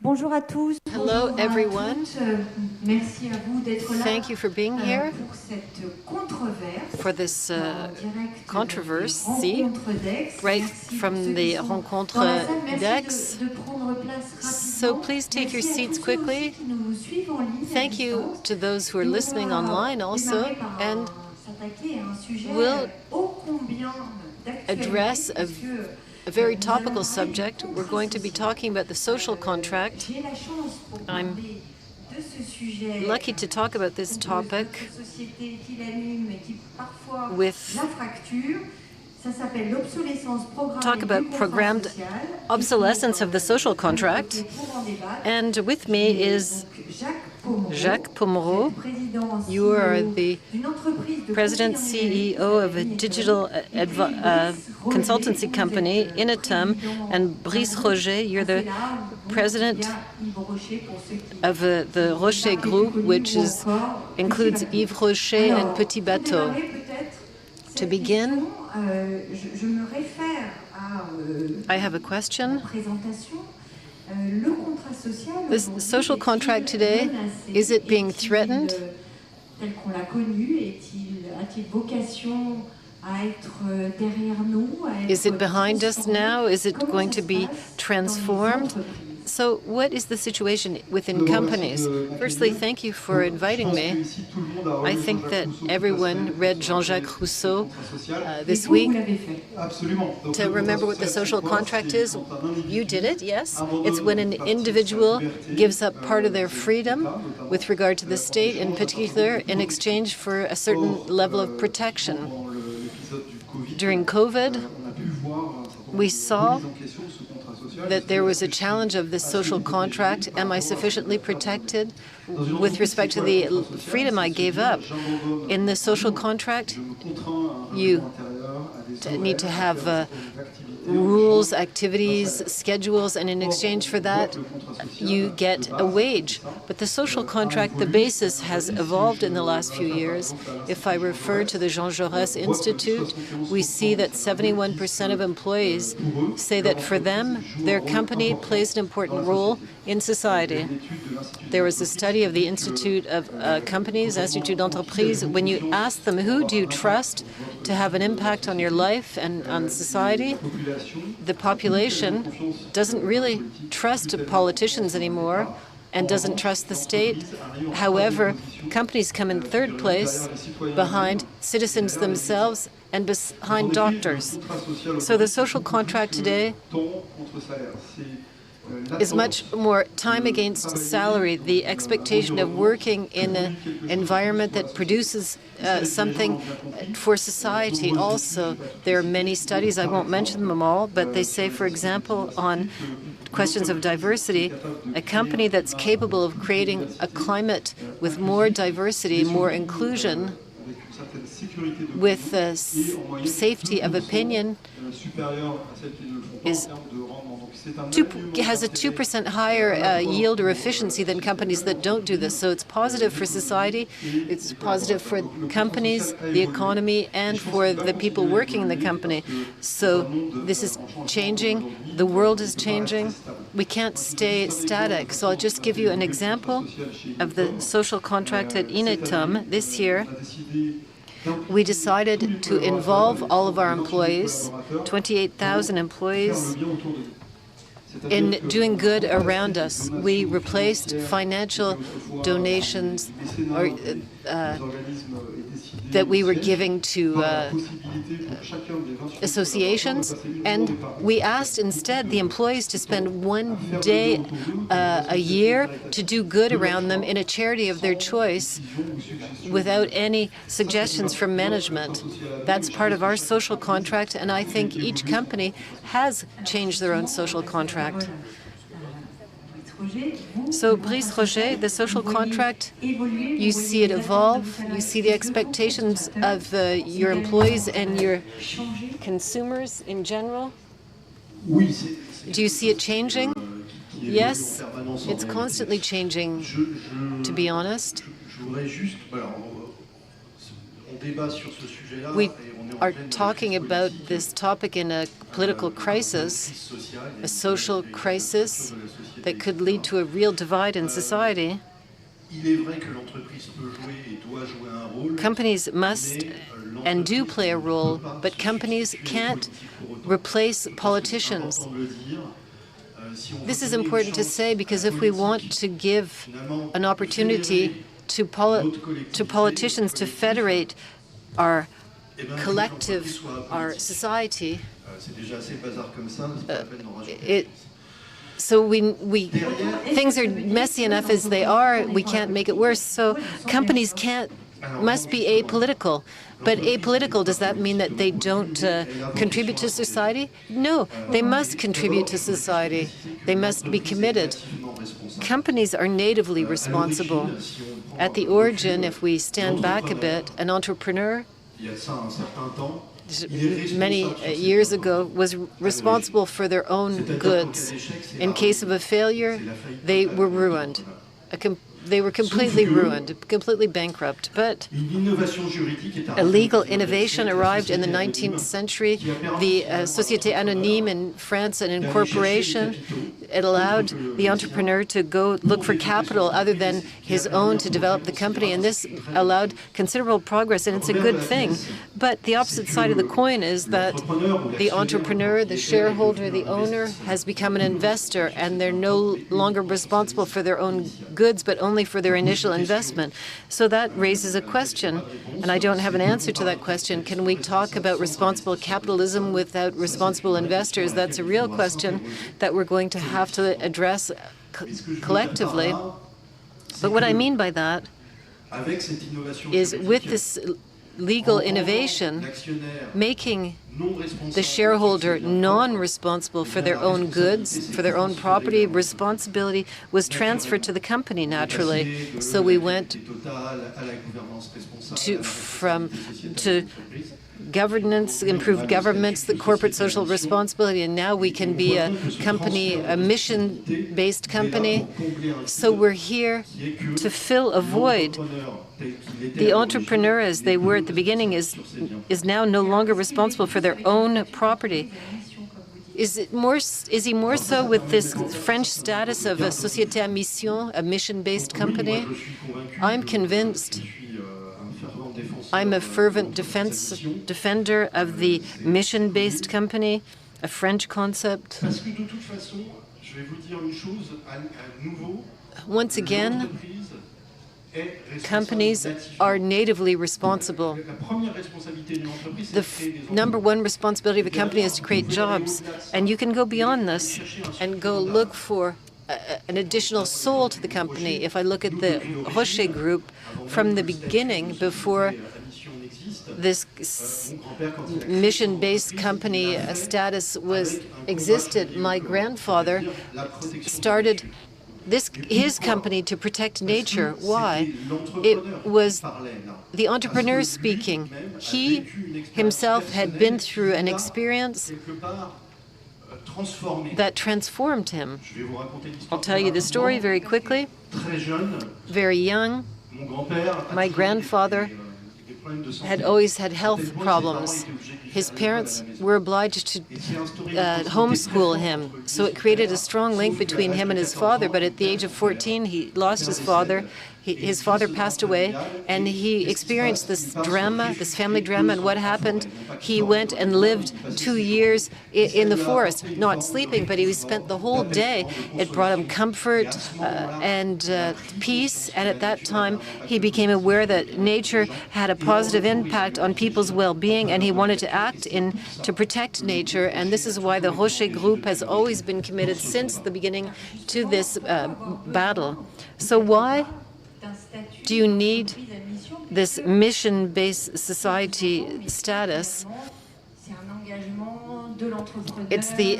Bonjour à tous. Hello, everyone. Merci à vous d'être là. Thank you for being here pour cette controverse for this direct controversy right from the Rencontre d'Aix. So please take your seats quickly. Thank you to those who are listening online also, and we'll address a very topical subject. We're going to be talking about the social contract. I'm lucky to talk about this topic with talk about programmed obsolescence of the social contract. And with me is Jacques Pomereau. You are the President CEO of a digital consultancy company, Inetum, and Brice Roger, you're the President of the Rocher Group, which includes Yves Rocher and Petit Bateau. To begin, I have a question. This social contract today, is it being threatened? Is it behind us now? Is it going to be transformed? So what is the situation within companies? Firstly, thank you for inviting me. I think that everyone read Jean-Jacques Rousseau this week to remember what the social contract is. You did it, yes. It's when an individual gives up part of their freedom with regard to the state, in particular, in exchange for a certain level of protection. During COVID, we saw that there was a challenge of this social contract. Am I sufficiently protected with respect to the freedom I gave up? In the social contract, you need to have rules, activities, schedules, and in exchange for that, you get a wage. But the social contract, the basis has evolved in the last few years. If I refer to the Jean Jaurès Institute, we see that 71% of employees say that for them, their company plays an important role in society. There was a study of the Institute of Companies, Institut d'Entreprise. When you ask them, who do you trust to have an impact on your life and on society, the population doesn't really trust politicians anymore and doesn't trust the state. However, companies come in third place behind citizens themselves and behind doctors. So the social contract today is much more time against salary, the expectation of working in an environment that produces something for society. Also, there are many studies, I won't mention them all, but they say, for example, on questions of diversity, a company that's capable of creating a climate with more diversity, more inclusion, with safety of opinion, has a 2% higher yield or efficiency than companies that don't do this. So it's positive for society, it's positive for companies, the economy, and for the people working in the company. So this is changing, the world is changing. We can't stay static. So I'll just give you an example of the social contract at Inetum this year. We decided to involve all of our employees, 28,000 employees, in doing good around us. We replaced financial donations that we were giving to associations, and we asked instead the employees to spend one day a year to do good around them in a charity of their choice without any suggestions from management. That's part of our social contract, and I think each company has changed their own social contract. So, Brice Roger, the social contract, you see it evolve, you see the expectations of your employees and your consumers in general. Do you see it changing? Yes, it's constantly changing, to be honest. We are talking about this topic in a political crisis, a social crisis that could lead to a real divide in society. Companies must and do play a role, but companies can't replace politicians. This is important to say because if we want to give an opportunity to politicians to federate our collective, our society, things are messy enough as they are. We can't make it worse. So companies must be apolitical. But apolitical, does that mean that they don't contribute to society? No, they must contribute to society. They must be committed. Companies are natively responsible. At the origin, if we stand back a bit, an entrepreneur many years ago was responsible for their own goods. In case of a failure, they were ruined. They were completely ruined, completely bankrupt. But a legal innovation arrived in the 19th century. The Société Anonyme in France, an incorporation, it allowed the entrepreneur to go look for capital other than his own to develop the company. And this allowed considerable progress, and it's a good thing. But the opposite side of the coin is that the entrepreneur, the shareholder, the owner has become an investor, and they're no longer responsible for their own goods, but only for their initial investment. So that raises a question, and I don't have an answer to that question. Can we talk about responsible capitalism without responsible investors? That's a real question that we're going to have to address collectively. But what I mean by that is with this legal innovation, making the shareholder non-responsible for their own goods, for their own property, responsibility was transferred to the company naturally. So we went to governance, improved governments, the corporate social responsibility, and now we can be a company, a mission-based company. So we're here to fill a void. The entrepreneur, as they were at the beginning, is now no longer responsible for their own property. Is he more so with this French status of a société à mission, a mission-based company? I'm convinced. I'm a fervent defender of the mission-based company, a French concept. Once again, companies are natively responsible. The number one responsibility of a company is to create jobs. And you can go beyond this and go look for an additional soul to the company. If I look at the Rocher Group, from the beginning, before this mission-based company status existed, my grandfather started his company to protect nature. Why? It was the entrepreneur speaking. He himself had been through an experience that transformed him. I'll tell you the story very quickly. Very young, my grandfather had always had health problems. His parents were obliged to homeschool him, so it created a strong link between him and his father. But at the age of 14, he lost his father. His father passed away, and he experienced this drama, this family drama. And what happened? He went and lived 2 years in the forest, not sleeping, but he spent the whole day. It brought him comfort and peace. And at that time, he became aware that nature had a positive impact on people's well-being, and he wanted to act to protect nature. And this is why the Rocher Group has always been committed since the beginning to this battle. So why do you need this mission-based society status? It's the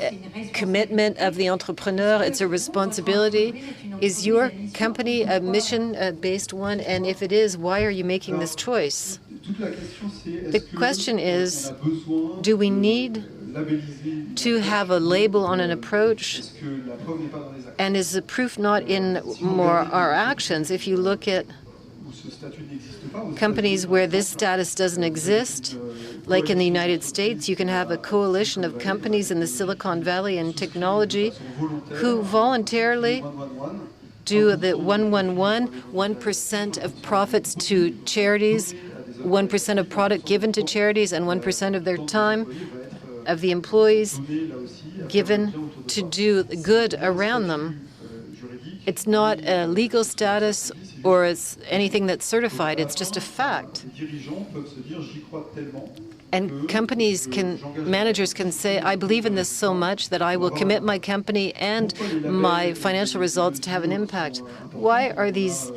commitment of the entrepreneur. It's a responsibility. Is your company a mission-based one? And if it is, why are you making this choice? The question is, do we need to have a label on an approach? And is the proof not in our actions? If you look at companies where this status doesn't exist, Like in the United States, you can have a coalition of companies in the Silicon Valley and technology who voluntarily do the 1-1-1, 1% of profits to charities, 1% of product given to charities, and 1% of their time of the employees given to do good around them. It's not a legal status or anything that's certified. It's just a fact. And managers can say, I believe in this so much that I will commit my company and my financial results to have an impact. Why are these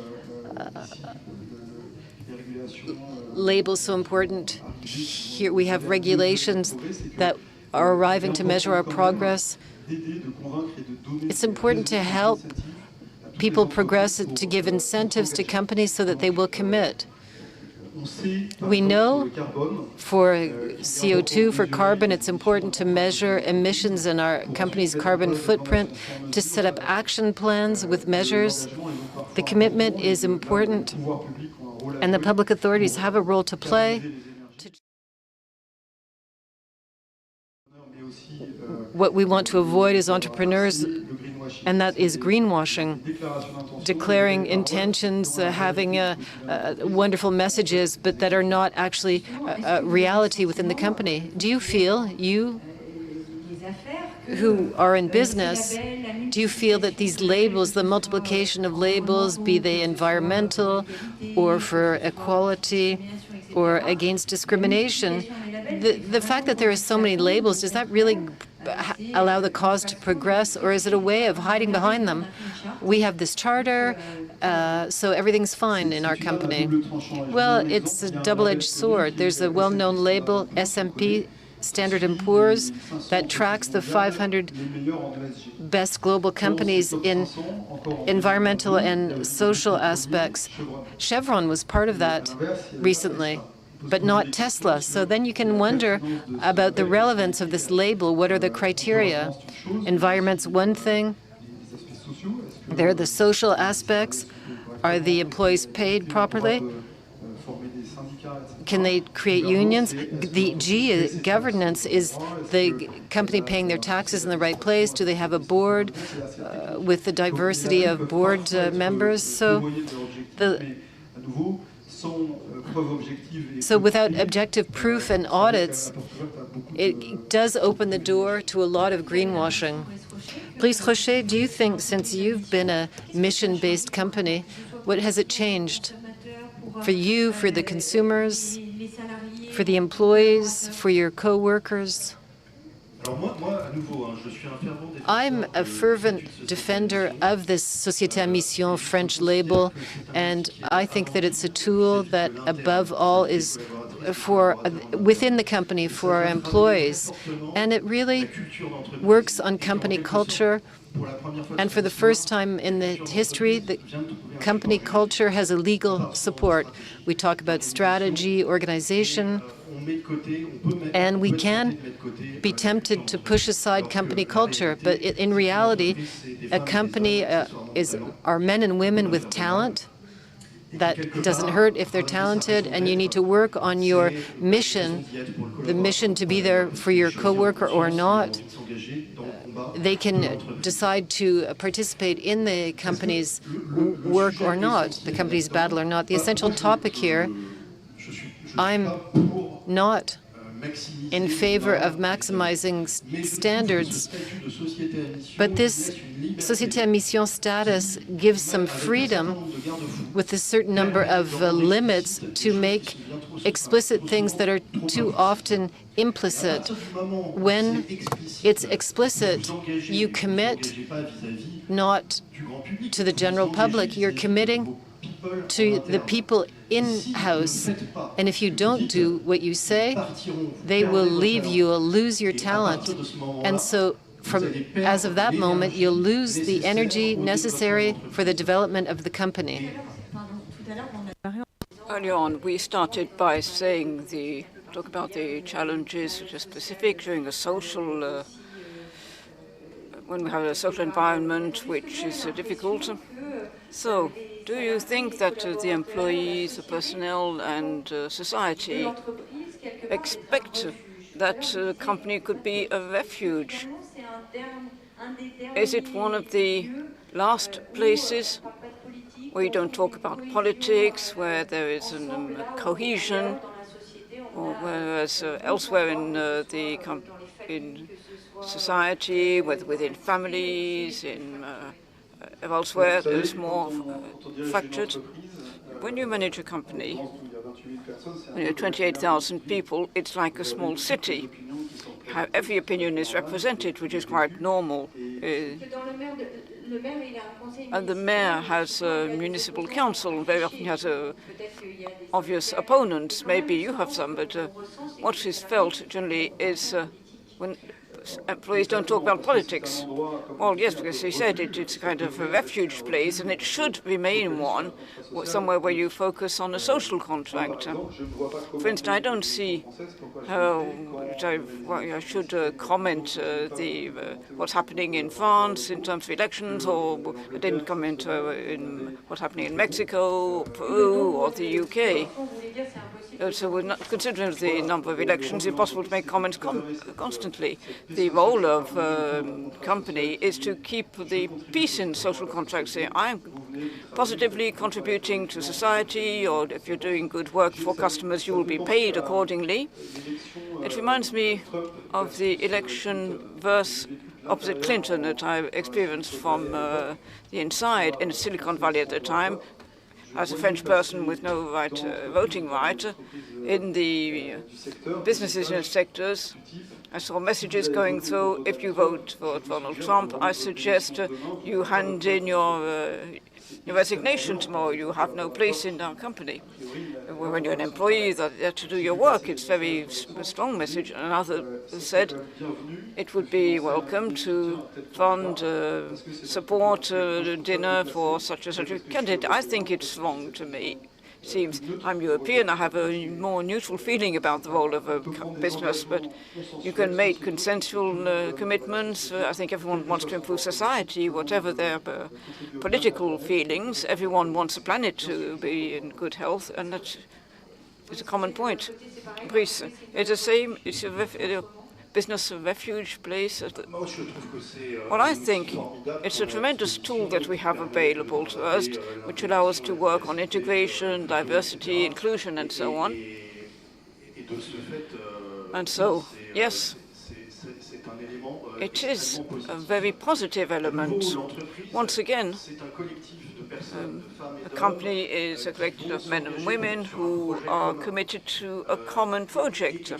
labels so important? Here we have regulations that are arriving to measure our progress. It's important to help people progress, to give incentives to companies so that they will commit. We know for CO2, for carbon, it's important to measure emissions in our company's carbon footprint, to set up action plans with measures. The commitment is important, and the public authorities have a role to play. What we want to avoid as entrepreneurs, and that is greenwashing, declaring intentions, having wonderful messages, but that are not actually reality within the company. Do you feel, you who are in business, do you feel that these labels, the multiplication of labels, be they environmental or for equality or against discrimination, the fact that there are so many labels, does that really allow the cause to progress, or is it a way of hiding behind them? We have this charter, so everything's fine in our company. Well, it's a double-edged sword. There's a well-known label, S&P, Standard & Poor's, that tracks the 500 best global companies in environmental and social aspects. Chevron was part of that recently, but not Tesla. So then you can wonder about the relevance of this label. What are the criteria? Environment's one thing. There are the social aspects. Are the employees paid properly? Can they create unions? The G, governance, is the company paying their taxes in the right place? Do they have a board with the diversity of board members? So without objective proof and audits, it does open the door to a lot of greenwashing. Please, Rocher, do you think, since you've been a mission-based company, what has it changed for you, for the consumers, for the employees, for your co-workers? I'm a fervent defender of this Société à Mission French label, and I think that it's a tool that, above all, is for within the company for our employees. And it really works on company culture. And for the first time in the history, the company culture has a legal support. We talk about strategy, organization, and we can be tempted to push aside company culture. But in reality, a company are men and women with talent. That doesn't hurt if they're talented, and you need to work on your mission, the mission to be there for your coworker or not. They can decide to participate in the company's work or not, the company's battle or not. The essential topic here, I'm not in favor of maximizing standards, but this Société à Mission status gives some freedom with a certain number of limits to make explicit things that are too often implicit. When it's explicit, you commit not to the general public, you're committing to the people in-house. And if you don't do what you say, they will leave you, you'll lose your talent. And so as of that moment, you'll lose the energy necessary for the development of the company. Earlier on, we started by saying talk about the challenges which are specific during a social, when we have a social environment which is difficult. So, do you think that the employees, the personnel, and society expect that a company could be a refuge. Is it one of the last places where you don't talk about politics, where there is a cohesion, or whereas elsewhere in society, within families, elsewhere, there's more fractured. When you manage a company, when you're 28,000 people, it's like a small city. How every opinion is represented, which is quite normal. And the mayor has a municipal council, very often has obvious opponents. Maybe you have some, but what is felt generally is when employees don't talk about politics. Well, yes, because he said it's kind of a refuge place, and it should remain one, somewhere where you focus on a social contract. For instance, I don't see how I should comment what's happening in France in terms of elections, or I didn't comment in what's happening in Mexico, Peru, or the UK. So we're not considering the number of elections, it's impossible to make comments constantly. The role of company is to keep the peace in social contracts. I'm positively contributing to society, or if you're doing good work for customers, you will be paid accordingly. It reminds me of the election opposite Clinton that I experienced from the inside in Silicon Valley at the time. As a French person with no voting right, in the businesses and sectors, I saw messages going through, if you vote for Donald Trump, I suggest you hand in your resignation tomorrow. You have no place in our company. When you're an employee, that you have to do your work. It's a very strong message. Another said it would be welcome to fund support dinner for such and such a candidate. I think it's wrong to me. It seems I'm European. I have a more neutral feeling about the role of a business, but you can make consensual commitments. I think everyone wants to improve society, whatever their political feelings. Everyone wants the planet to be in good health, and that's a common point. Brice, it's the same. It's a business refuge place. Well, I think it's a tremendous tool that we have available to us, which allows us to work on integration, diversity, inclusion, and so on. And so, yes, it is a very positive element. Once again, a company is a collection of men and women who are committed to a common project.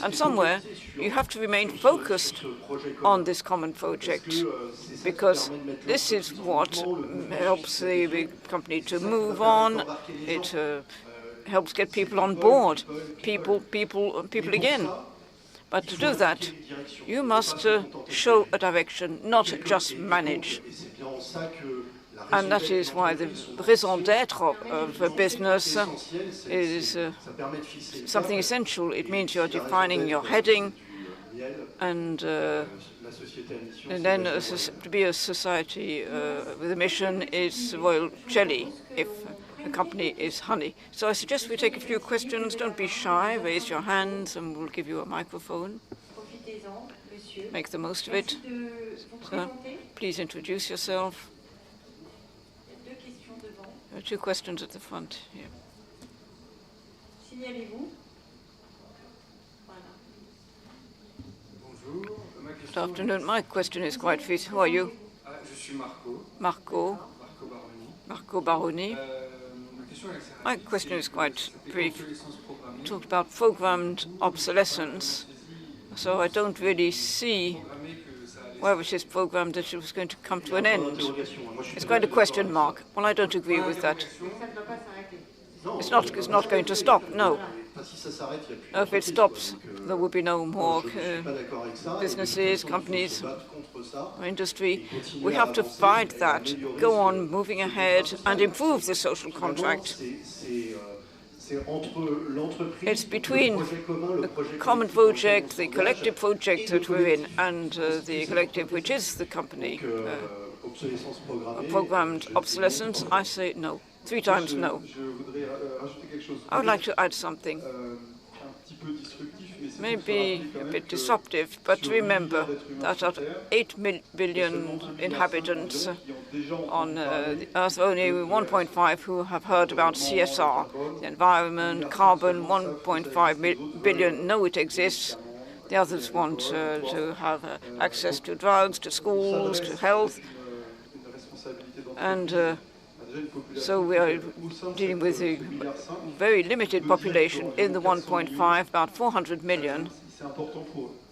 And somewhere, you have to remain focused on this common project, because this is what helps the company to move on. It helps get people on board, people again. But to do that, you must show a direction, not just manage. And that is why the raison d'être of a business is something essential. It means you're defining your heading, and then to be a society with a mission is royal jelly if a company is honey. So I suggest we take a few questions. Don't be shy. Raise your hands and we'll give you a microphone. Make the most of it. So, please introduce yourself. There are two questions at the front here. Good afternoon. My question is quite fit. Who are you? Marco Baroni. My question is quite brief. You talked about programmed obsolescence, so I don't really see where it is programmed that it was going to come to an end. It's quite a question mark. Well, I don't agree with that. It's not going to stop, no. If it stops, there will be no more businesses, companies, or industry. We have to fight that, go on moving ahead and improve the social contract. It's between the common project, the collective project that we're in, and the collective, which is the company. Programmed obsolescence, I say no. 3 times no. I would like to add something. may be a bit disruptive, but remember that out of 8 billion inhabitants on the Earth, only 1.5 who have heard about CSR, the environment, carbon. 1.5 billion know it exists. The others want to have access to drugs, to schools, to health. And so we are dealing with a very limited population. In the 1.5, about 400 million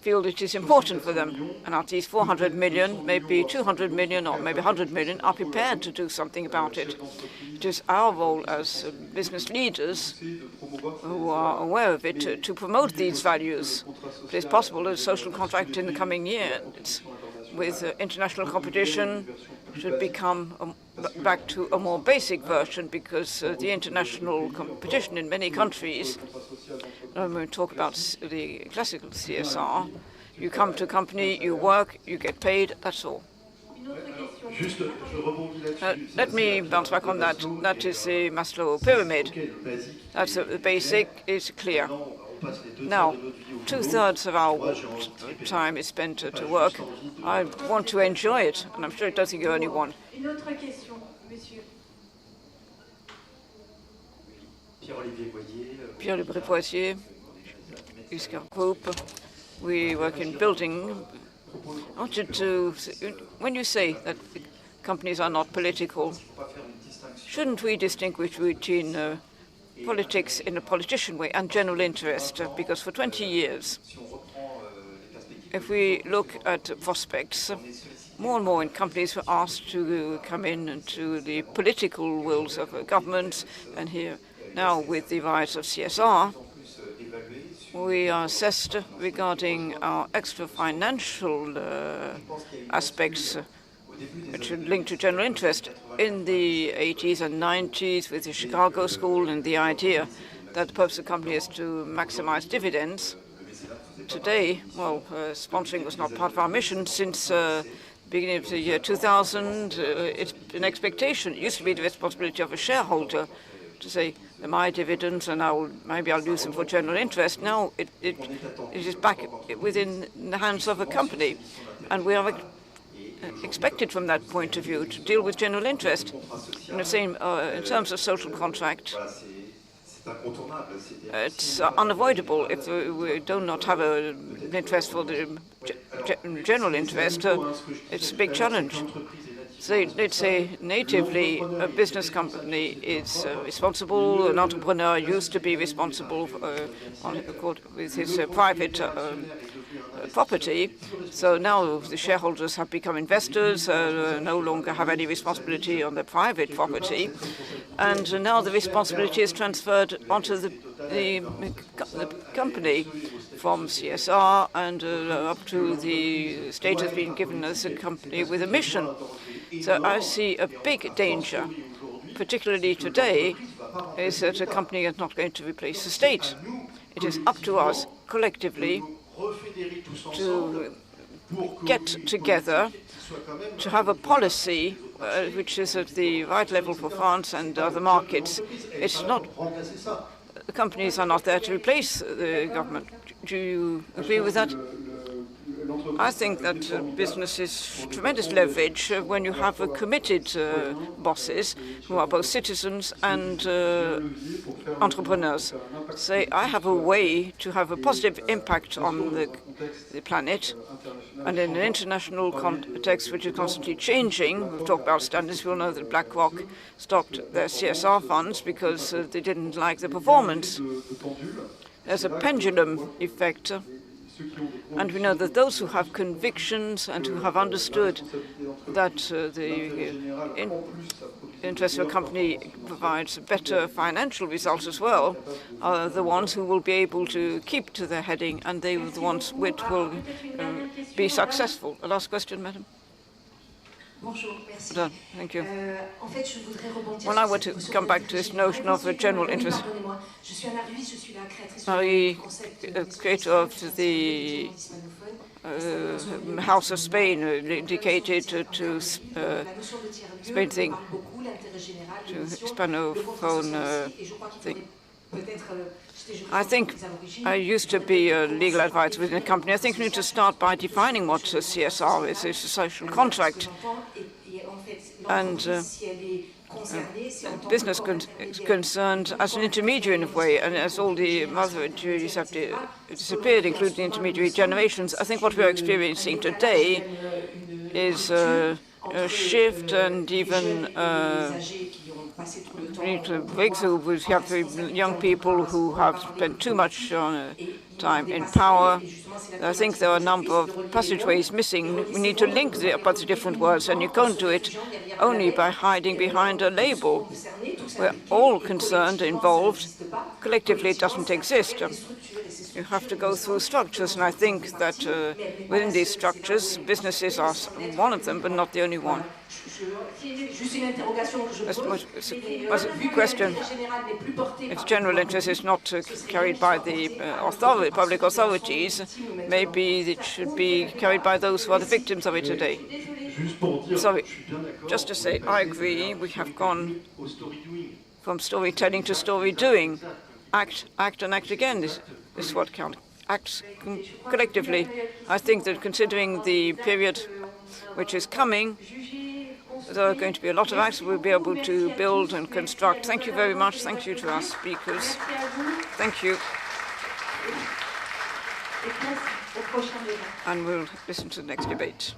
feel it is important for them. And out of these 400 million, maybe 200 million or maybe 100 million are prepared to do something about it. It is our role as business leaders who are aware of it to promote these values. It is possible that a social contract in the coming years with international competition should become back to a more basic version, because the international competition in many countries, when we talk about the classical CSR, you come to a company, you work, you get paid, that's all. Let me bounce back on that. That is the Maslow pyramid. That's the basic, is clear. Now, 2/3 of our time is spent to work. I want to enjoy it, and I'm sure it doesn't go only one. Pierre-Olivier Boisier, Uscar Group. We work in building. I wanted to, when you say that companies are not political, shouldn't we distinguish between politics in a politician way and general interest? Because for 20 years, if we look at prospects, more and more in companies were asked to come in into the political wills of governments, and here now with the rise of CSR, we are assessed regarding our extra financial aspects which are linked to general interest. In the 80s and 90s with the Chicago School and the idea that the purpose of the company is to maximize dividends, today, well, sponsoring was not part of our mission. Since beginning of the year 2000, it's an expectation. It used to be the responsibility of a shareholder to say, they're my dividends, and maybe I'll use them for general interest. Now it is back within the hands of a company, and we are expected from that point of view to deal with general interest. And the same in terms of social contract. It's unavoidable if we do not have an interest for the general interest. It's a big challenge. So let's say natively a business company is responsible. An entrepreneur used to be responsible with his private property. So now the shareholders have become investors, no longer have any responsibility on their private property. And now the responsibility is transferred onto the company, from CSR and up to the status being given as a company with a mission. So I see a big danger, particularly today, is that a company is not going to replace the state. It is up to us collectively to get together, to have a policy which is at the right level for France and other markets. It's not, the companies are not there to replace the government. Do you agree with that? I think that business is tremendous leverage when you have committed bosses who are both citizens and entrepreneurs. Say, I have a way to have a positive impact on the planet, and in an international context which is constantly changing. We've talked about standards. We all know that BlackRock stopped their CSR funds because they didn't like the performance. There's a pendulum effect. And we know that those who have convictions and who have understood that the interest of a company provides better financial results as well are the ones who will be able to keep to their heading, and they are the ones which will be successful. A last question, madam. Done. Thank you. Well, I want to come back to this notion of a general interest. Marie, creator of the House of Spain, indicated to Spain thing, to Hispanophone thing. I think I used to be a legal advisor within a company. I think we need to start by defining what a CSR is. It's a social contract. And business is concerned as an intermediary in a way, and as all the other intermediaries have disappeared, including the intermediary generations, I think what we are experiencing today is a shift and even we need to break through. We have very young people who have spent too much time in power. I think there are a number of passageways missing. We need to link the different worlds, and you can't do it only by hiding behind a label. We're all concerned, involved. Collectively, it doesn't exist. You have to go through structures, and I think that within these structures, businesses are one of them, but not the only one. As a question, its general interest is not carried by the public authorities. Maybe it should be carried by those who are the victims of it today. Sorry, just to say, I agree, we have gone from storytelling to story doing. Act, and act again is what counts. Act collectively. I think that considering the period which is coming, there are going to be a lot of acts we'll be able to build and construct. Thank you very much. Thank you to our speakers. Thank you. And we'll listen to the next debate.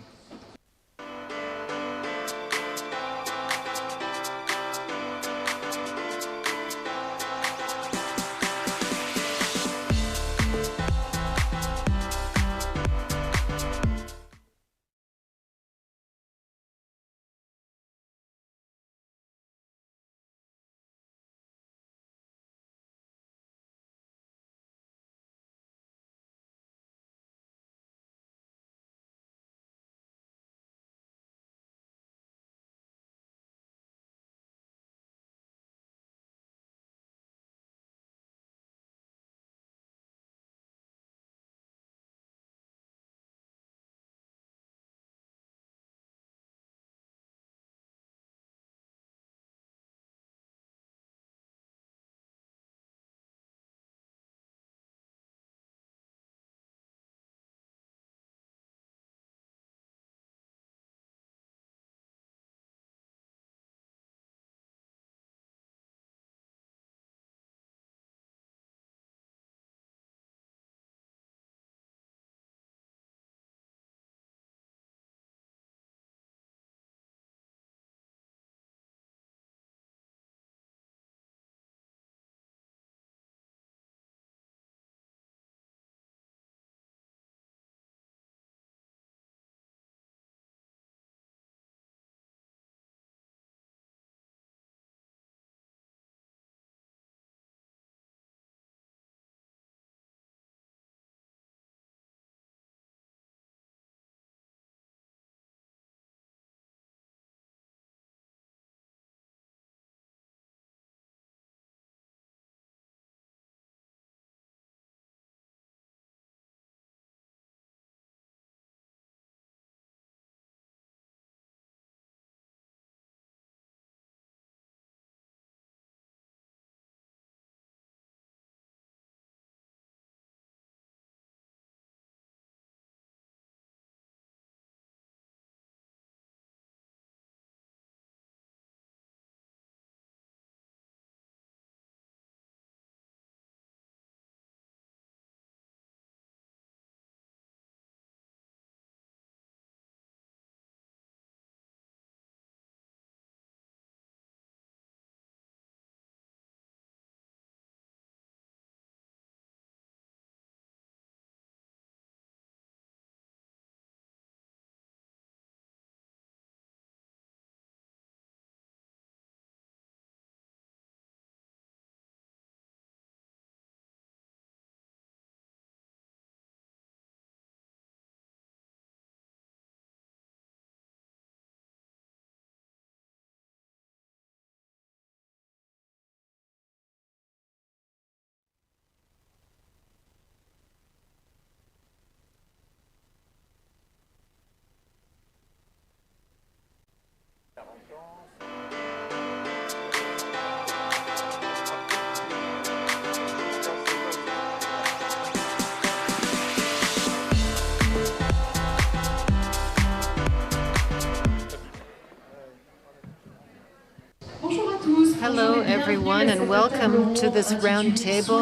everyone, and welcome to this round table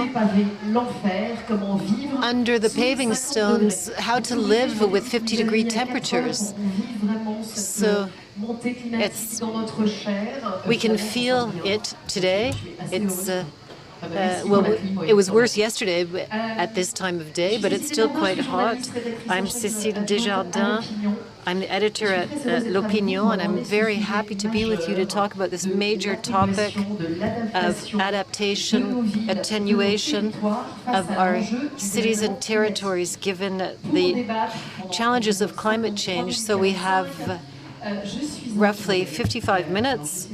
under the paving stones, how to live with 50-degree temperatures. So we can feel it today. Well, it was worse yesterday at this time of day, but it's still quite hot. I'm Cécile Desjardins. I'm the editor at L'Opinion, and I'm very happy to be with you to talk about this major topic of adaptation, attenuation of our cities and territories given the challenges of climate change. So we have roughly 55 minutes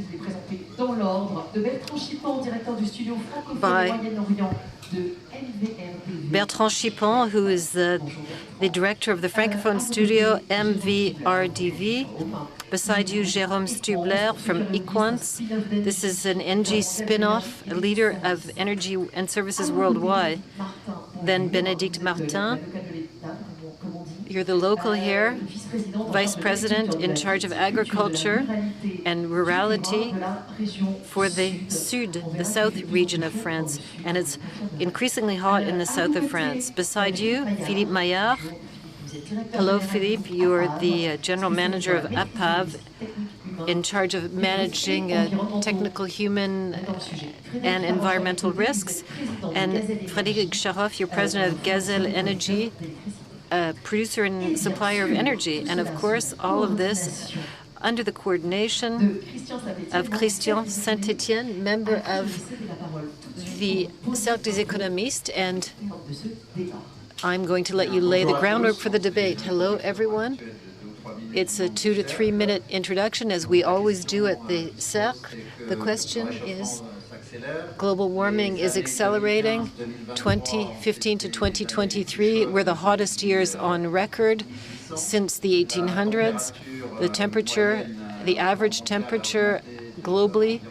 by Bertrand Chipon, who is the director of the Francophone studio MVRDV. Beside you, Jérôme Stubler from Equance. This is an NG spin-off, a leader of energy and services worldwide. Then Bénédicte Martin. You're the local here, vice president in charge of agriculture and rurality for the Sud, the south region of France, and it's increasingly hot in the south of France. Beside you, Philippe Maillard. Hello, Philippe. You're the general manager of APAV, in charge of managing technical, human, and environmental risks. And Frédéric Charoff, you're president of Gazelle Energy, a producer and supplier of energy. And of course, all of this under the coordination of Christian Saint-Étienne, member of the Cercle des Économistes, and I'm going to let you lay the groundwork for the debate. Hello, everyone. It's a 2 to 3 minute introduction, as we always do at the Cercle. The question is, global warming is accelerating. 2015 to 2023 were the hottest years on record since the 1800s. The temperature, the average temperature globally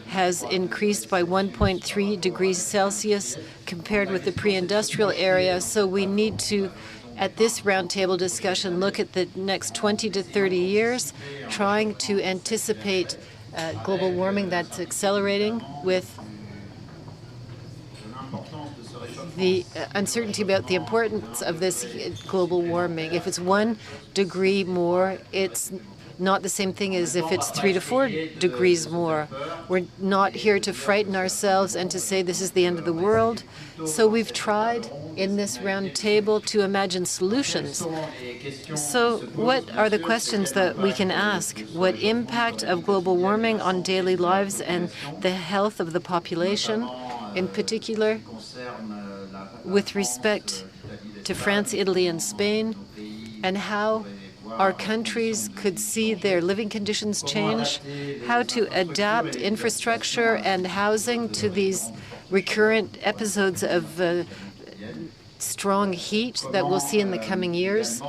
has increased by 1.3 degrees Celsius compared with the pre-industrial era. So we need to, at this roundtable discussion, look at the next 20 to 30 years, trying to anticipate global warming that's accelerating with the uncertainty about the importance of this global warming. If it's 1 degree more, it's not the same thing as if it's 3 to 4 degrees more. We're not here to frighten ourselves and to say this is the end of the world. So we've tried in this round table to imagine solutions. So what are the questions that we can ask? What impact of global warming on daily lives and the health of the population, in particular with respect to France, Italy, and Spain, and how our countries could see their living conditions change, how to adapt infrastructure and housing to these recurrent episodes of strong heat that we'll see in the coming years.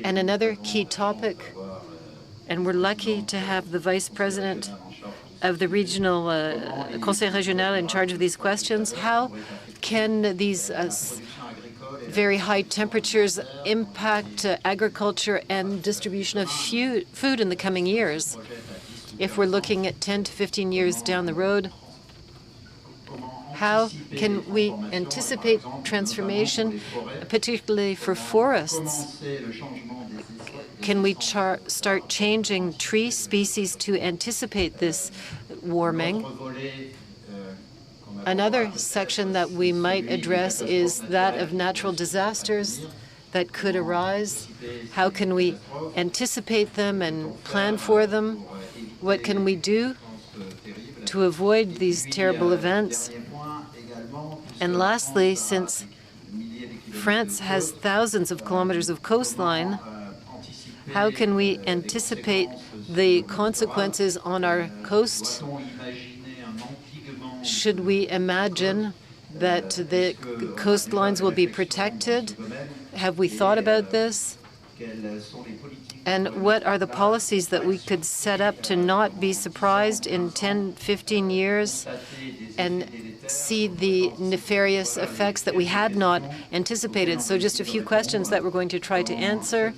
And another key topic, and we're lucky to have the vice president of the regional Conseil Régional in charge of these questions. How can these very high temperatures impact agriculture and distribution of food in the coming years? If we're looking at 10 to 15 years down the road, how can we anticipate transformation, particularly for forests? Can we start changing tree species to anticipate this warming? Another section that we might address is that of natural disasters that could arise. How can we anticipate them and plan for them? What can we do to avoid these terrible events? And lastly, since France has thousands of kilometers of coastline, how can we anticipate the consequences on our coast? Should we imagine that the coastlines will be protected? Have we thought about this? And what are the policies that we could set up to not be surprised in 10, 15 years and see the nefarious effects that we had not anticipated? So just a few questions that we're going to try to answer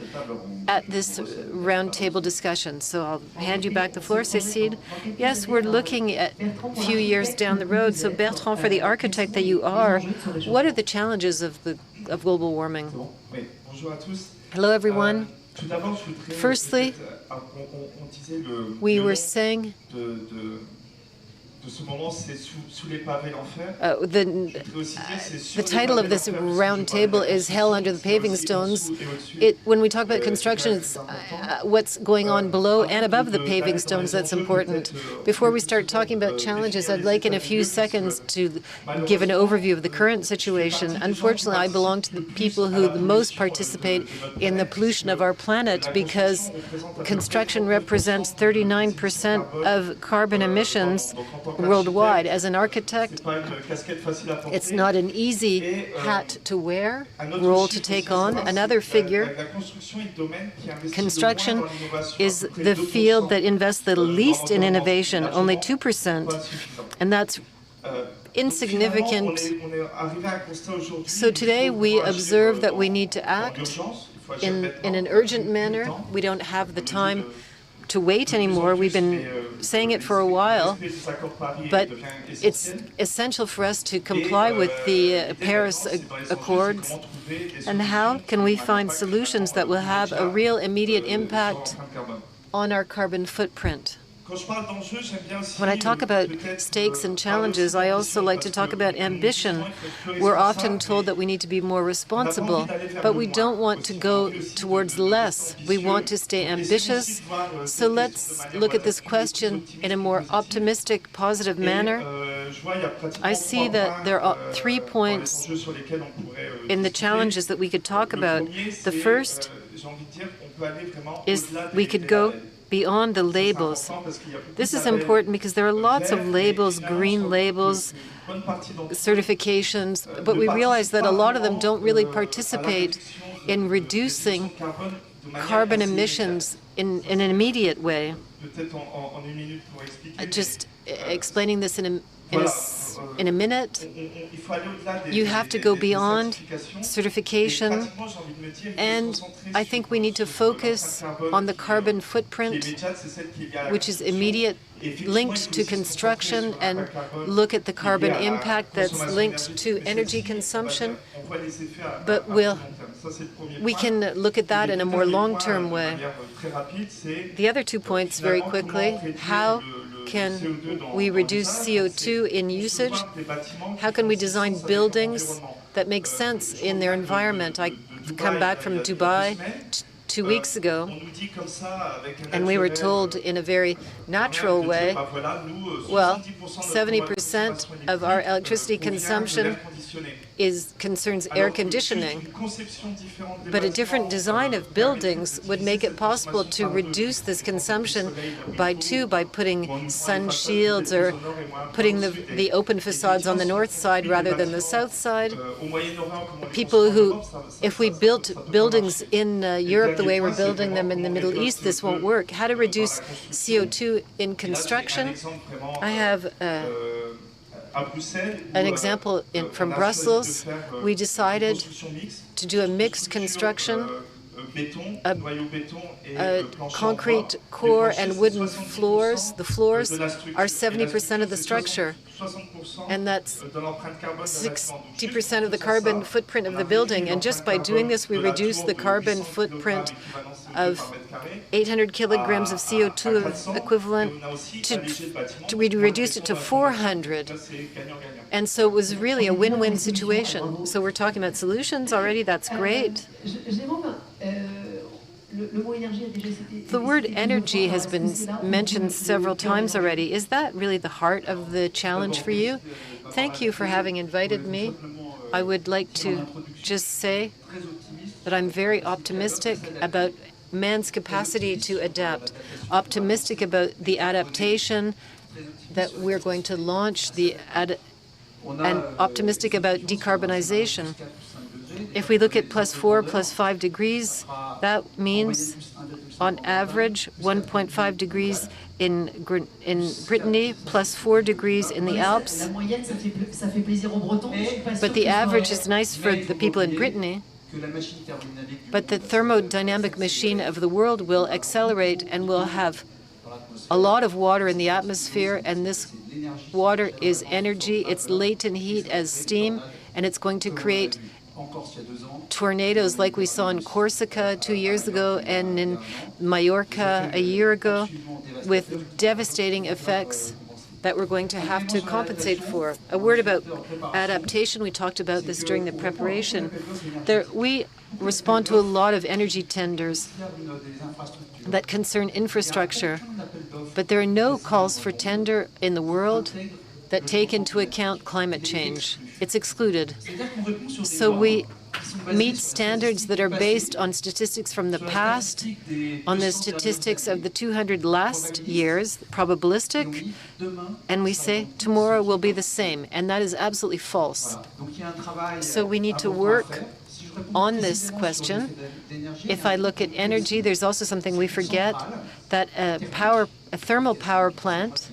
at this roundtable discussion. So I'll hand you back the floor, Cécile. Yes, we're looking at a few years down the road. So Bertrand, for the architect that you are, what are the challenges of global warming? Hello, everyone. Firstly, we were saying the title of this round table is Hell Under the Paving Stones. When we talk about construction, it's what's going on below and above the paving stones that's important. Before we start talking about challenges, I'd like in a few seconds to give an overview of the current situation. Unfortunately, I belong to the people who the most participate in the pollution of our planet because construction represents 39% of carbon emissions worldwide. As an architect, it's not an easy hat to wear, role to take on. Another figure, construction is the field that invests the least in innovation, only 2%, and that's insignificant. So today we observe that we need to act in an urgent manner. We don't have the time to wait anymore. We've been saying it for a while, but it's essential for us to comply with the Paris Accords. And how can we find solutions that will have a real immediate impact on our carbon footprint? When I talk about stakes and challenges, I also like to talk about ambition. We're often told that we need to be more responsible, but we don't want to go towards less. We want to stay ambitious. So let's look at this question in a more optimistic, positive manner. I see that there are 3 points in the challenges that we could talk about. The first is we could go beyond the labels. This is important because there are lots of labels, green labels, certifications, but we realize that a lot of them don't really participate in reducing carbon emissions in an immediate way. Just explaining this in a minute, you have to go beyond certification, and I think we need to focus on the carbon footprint, which is immediate, linked to construction, and look at the carbon impact that's linked to energy consumption. But we can look at that in a more long-term way. The other 2 points very quickly. How can we reduce CO2 in usage? How can we design buildings that make sense in their environment? I come back from Dubai 2 weeks ago, and we were told in a very natural way, well, 70% of our electricity consumption concerns air conditioning. But a different design of buildings would make it possible to reduce this consumption by putting sun shields or putting the open facades on the north side rather than the south side. People who, if we built buildings in Europe the way we're building them in the Middle East, this won't work. How to reduce CO2 in construction? I have an example from Brussels. We decided to do a mixed construction, a concrete core and wooden floors. The floors are 70% of the structure, and that's 60% of the carbon footprint of the building. And just by doing this, we reduce the carbon footprint of 800 kilograms of CO2 equivalent we reduced it to 400. And so it was really a win-win situation. So we're talking about solutions already. That's great. The word energy has been mentioned several times already. Is that really the heart of the challenge for you? Thank you for having invited me. I would like to just say that I'm very optimistic about man's capacity to adapt, optimistic about the adaptation that we're going to launch, and optimistic about decarbonization. If we look at +4, +5 degrees, that means on average 1.5 degrees in Brittany, +4 degrees in the Alps. But the average is nice for the people in Brittany. But the thermodynamic machine of the world will accelerate and will have a lot of water in the atmosphere, and this water is energy. It's latent heat as steam, and it's going to create tornadoes like we saw in Corsica 2 years ago and in Mallorca a year ago, with devastating effects that we're going to have to compensate for. A word about adaptation. We talked about this during the preparation. We respond to a lot of energy tenders that concern infrastructure, but there are no calls for tender in the world that take into account climate change. It's excluded. So we meet standards that are based on statistics from the past, on the statistics of the 200 last years, probabilistic, and we say tomorrow will be the same, and that is absolutely false. So we need to work on this question. If I look at energy, there's also something we forget, that a thermal power plant,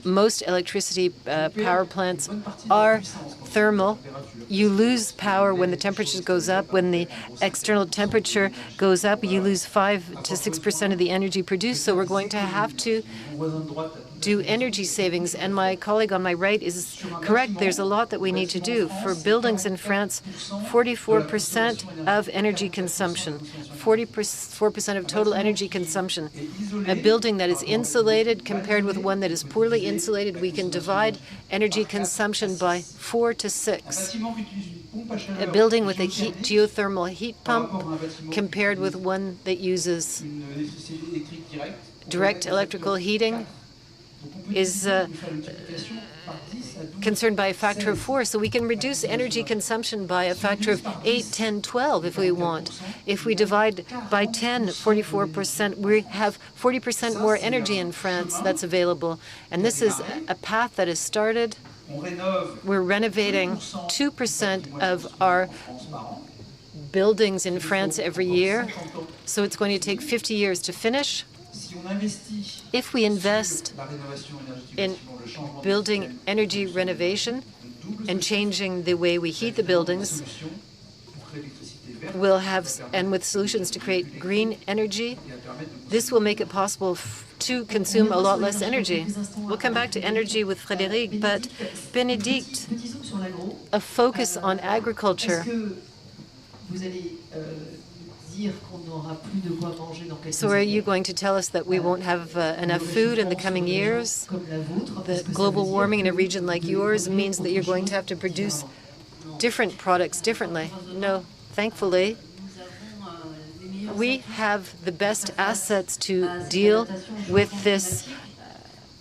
most electricity power plants are thermal. You lose power when the temperature goes up. When the external temperature goes up, you lose 5 to 6% of the energy produced. So we're going to have to do energy savings. And my colleague on my right is correct. There's a lot that we need to do. For buildings in France, 44% of energy consumption, 44% of total energy consumption. A building that is insulated compared with one that is poorly insulated, we can divide energy consumption by 4 to 6. A building with a geothermal heat pump compared with one that uses direct electrical heating is concerned by a factor of 4. So we can reduce energy consumption by a factor of 8, 10, 12 if we want. If we divide by 10, 44%, we have 40% more energy in France that's available. And this is a path that has started. We're renovating 2% of our buildings in France every year. So it's going to take 50 years to finish. If we invest in building energy renovation and changing the way we heat the buildings, we'll have, and with solutions to create green energy, this will make it possible to consume a lot less energy. We'll come back to energy with Frédéric, but Bénédicte, a focus on agriculture. So are you going to tell us that we won't have enough food in the coming years? That global warming in a region like yours means that you're going to have to produce different products differently? No, thankfully, we have the best assets to deal with this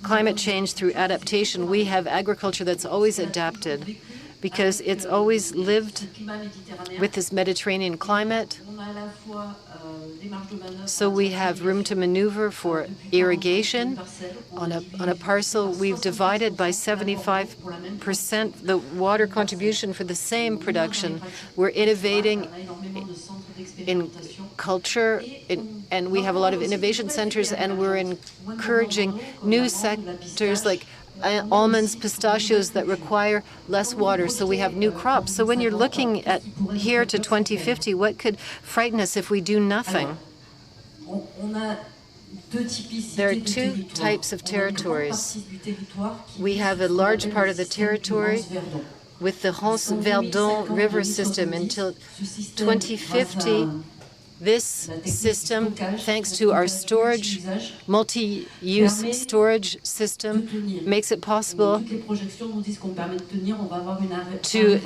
climate change through adaptation. We have agriculture that's always adapted because it's always lived with this Mediterranean climate. So we have room to maneuver for irrigation. On a parcel, we've divided by 75% the water contribution for the same production. We're innovating in culture, and we have a lot of innovation centers, and we're encouraging new sectors like almonds, pistachios that require less water, so we have new crops. So when you're looking at here to 2050, what could frighten us if we do nothing? There are two types of territories. We have a large part of the territory with the Rance-Verdon river system until 2050. This system, thanks to our storage, multi-use storage system, makes it possible to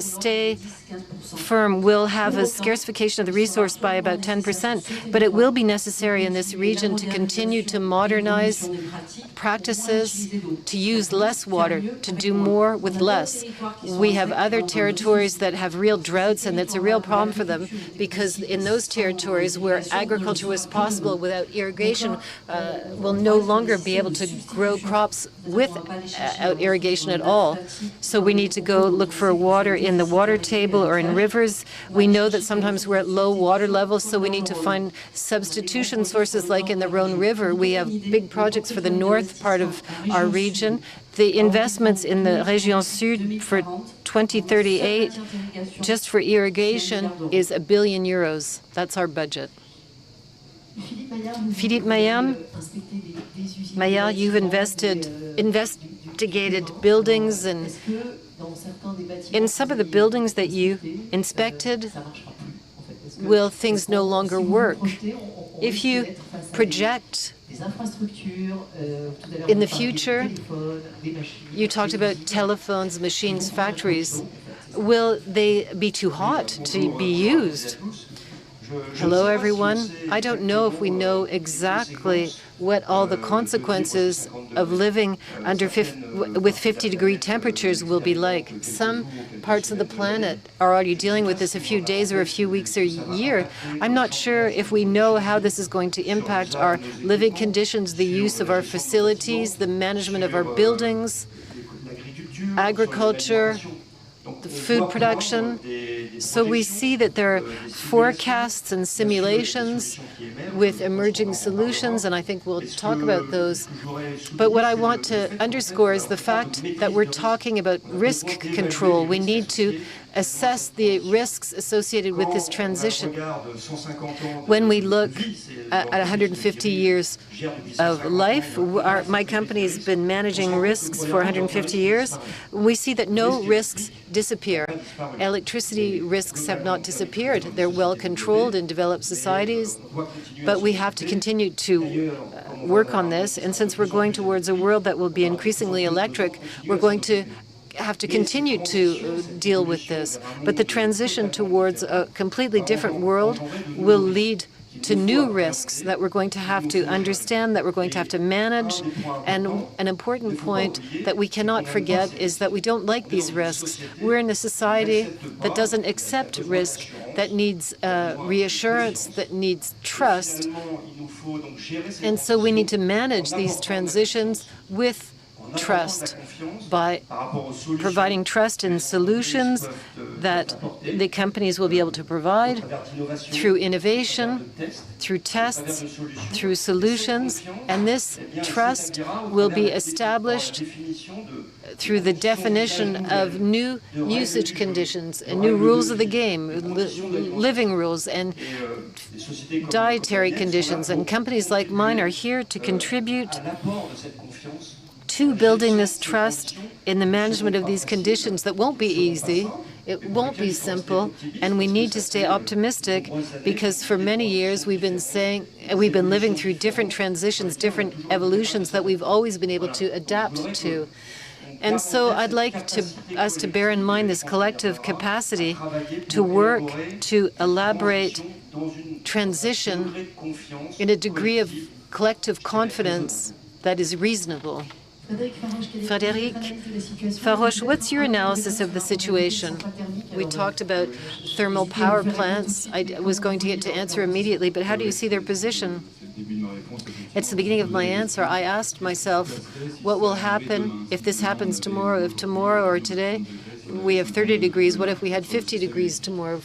stay firm. We'll have a scarcification of the resource by about 10%, but it will be necessary in this region to continue to modernize practices, to use less water, to do more with less. We have other territories that have real droughts, and that's a real problem for them because in in those territories where agriculture was possible without irrigation will no longer be able to grow crops without irrigation at all. So we need to go look for water in the water table or in rivers. We know that sometimes we're at low water levels, so we need to find substitution sources like in the Rhone River. We have big projects for the north part of our region. The investments in the Région Sud for 2038, just for irrigation, is €1 billion. That's our budget. Philippe Maillard, you've investigated buildings, and in some of the buildings that you inspected, will things no longer work? If you project in the future, you talked about telephones, machines, factories. Will they be too hot to be used? Hello, everyone. I don't know if we know exactly what all the consequences of living with 50-degree temperatures will be like. Some parts of the planet are already dealing with this a few days or a few weeks or a year. I'm not sure if we know how this is going to impact our living conditions, the use of our facilities, the management of our buildings, agriculture, the food production. So we see that there are forecasts and simulations with emerging solutions, and I think we'll talk about those. But what I want to underscore is the fact that we're talking about risk control. We need to assess the risks associated with this transition. When we look at 150 years of life, my company has been managing risks for 150 years. We see that no risks disappear. Electricity risks have not disappeared. They're well controlled in developed societies, but we have to continue to work on this. And since we're going towards a world that will be increasingly electric, we're going to have to continue to deal with this. But the transition towards a completely different world will lead to new risks that we're going to have to understand, that we're going to have to manage. And an important point that we cannot forget is that we don't like these risks. We're in a society that doesn't accept risk, that needs reassurance, that needs trust. And so we need to manage these transitions with trust, by providing trust in solutions that the companies will be able to provide through innovation, through tests, through solutions. And this trust will be established through the definition of new usage conditions and new rules of the game, living rules and dietary conditions. And companies like mine are here to contribute to building this trust in the management of these conditions that won't be easy. It won't be simple, and we need to stay optimistic because for many years we've been living through different transitions, different evolutions that we've always been able to adapt to. And so I'd like us to bear in mind this collective capacity to work to elaborate transition in a degree of collective confidence that is reasonable. Frédéric Faroche, what's your analysis of the situation? We talked about thermal power plants. I was going to get to answer immediately, but how do you see their position? It's the beginning of my answer. I asked myself, what will happen if this happens tomorrow? If tomorrow or today we have 30 degrees, what if we had 50 degrees tomorrow?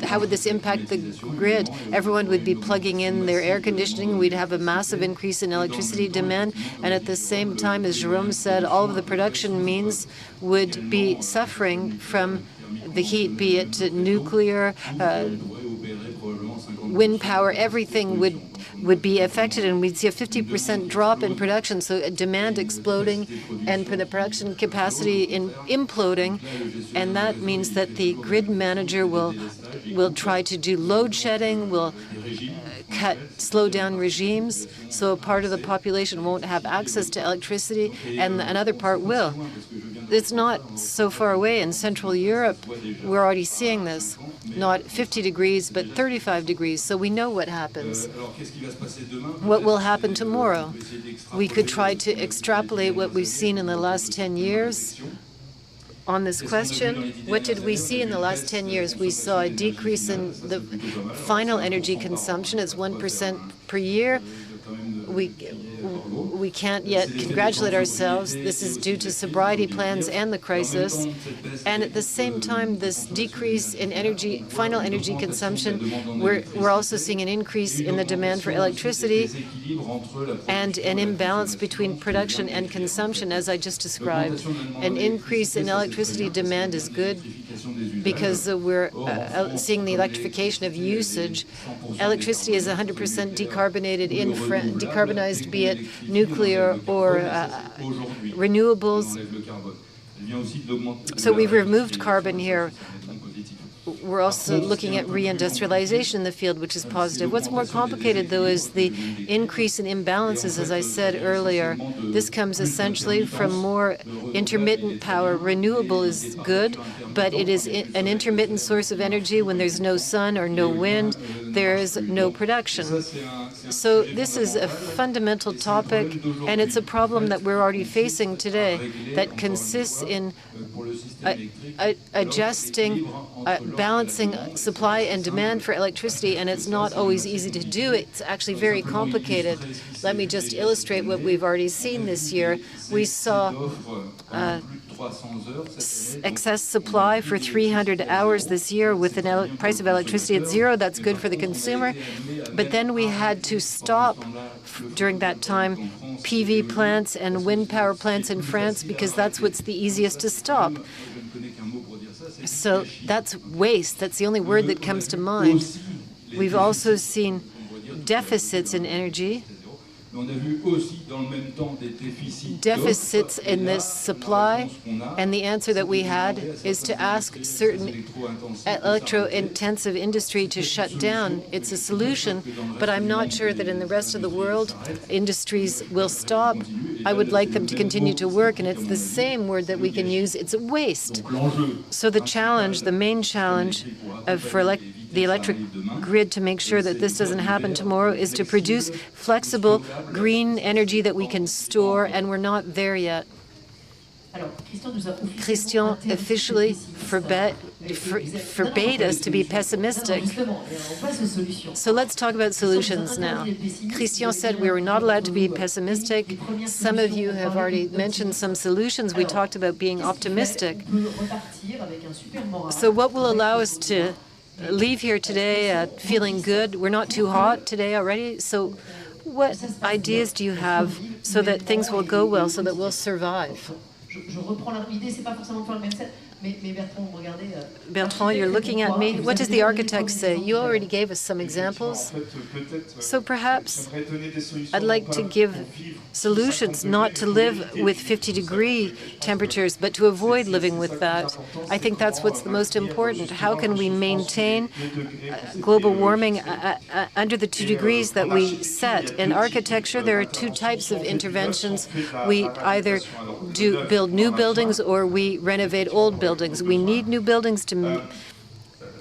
How would this impact the grid? Everyone would be plugging in their air conditioning. We'd have a massive increase in electricity demand. And at the same time, as Jérôme said, all of the production means would be suffering from the heat, be it nuclear, wind power, everything would be affected, and we'd see a 50% drop in production, so demand exploding and the production capacity imploding, and that means that the grid manager will try to do load shedding, will slow down regimes, so a part of the population won't have access to electricity, and another part will. It's not so far away. In Central Europe, we're already seeing this. Not 50 degrees, but 35 degrees, so we know what happens. What will happen tomorrow? We could try to extrapolate what we've seen in the last 10 years on this question. What did we see in the last 10 years? We saw a decrease in the final energy consumption. It's 1% per year. We can't yet congratulate ourselves. This is due to sobriety plans and the crisis. And at the same time, this decrease in final energy consumption, we're also seeing an increase in the demand for electricity and an imbalance between production and consumption, as I just described. An increase in electricity demand is good because we're seeing the electrification of usage. Electricity is 100% decarbonized, be it nuclear or renewables. So we've removed carbon here. We're also looking at reindustrialization in the field, which is positive. What's more complicated, though, is the increase in imbalances, as I said earlier. This comes essentially from more intermittent power. Renewable is good, but it is an intermittent source of energy. When there's no sun or no wind, there is no production. So this is a fundamental topic, and it's a problem that we're already facing today that consists in adjusting, balancing supply and demand for electricity, and it's not always easy to do. It's actually very complicated. Let me just illustrate what we've already seen this year. We saw excess supply for 300 hours this year with the price of electricity at zero. That's good for the consumer. But then we had to stop during that time PV plants and wind power plants in France because that's what's the easiest to stop. So that's waste. That's the only word that comes to mind. We've also seen deficits in energy, deficits in this supply, and the answer that we had is to ask certain electro-intensive industry to shut down. It's a solution, but I'm not sure that in the rest of the world industries will stop. I would like them to continue to work, and it's the same word that we can use. It's waste. So the challenge, the main challenge for the electric grid to make sure that this doesn't happen tomorrow is to produce flexible green energy that we can store, and we're not there yet. Christian officially forbade us to be pessimistic. So let's talk about solutions now. Christian said we were not allowed to be pessimistic. Some of you have already mentioned some solutions. We talked about being optimistic. So what will allow us to leave here today feeling good? We're not too hot today already. So what ideas do you have so that things will go well, so that we'll survive? Bertrand, you're looking at me. What does the architect say? You already gave us some examples. So perhaps I'd like to give solutions, not to live with 50-degree temperatures, but to avoid living with that. I think that's what's the most important. How can we maintain global warming under the 2 degrees that we set? In architecture, there are 2 types of interventions. We either build new buildings or we renovate old buildings. We need new buildings to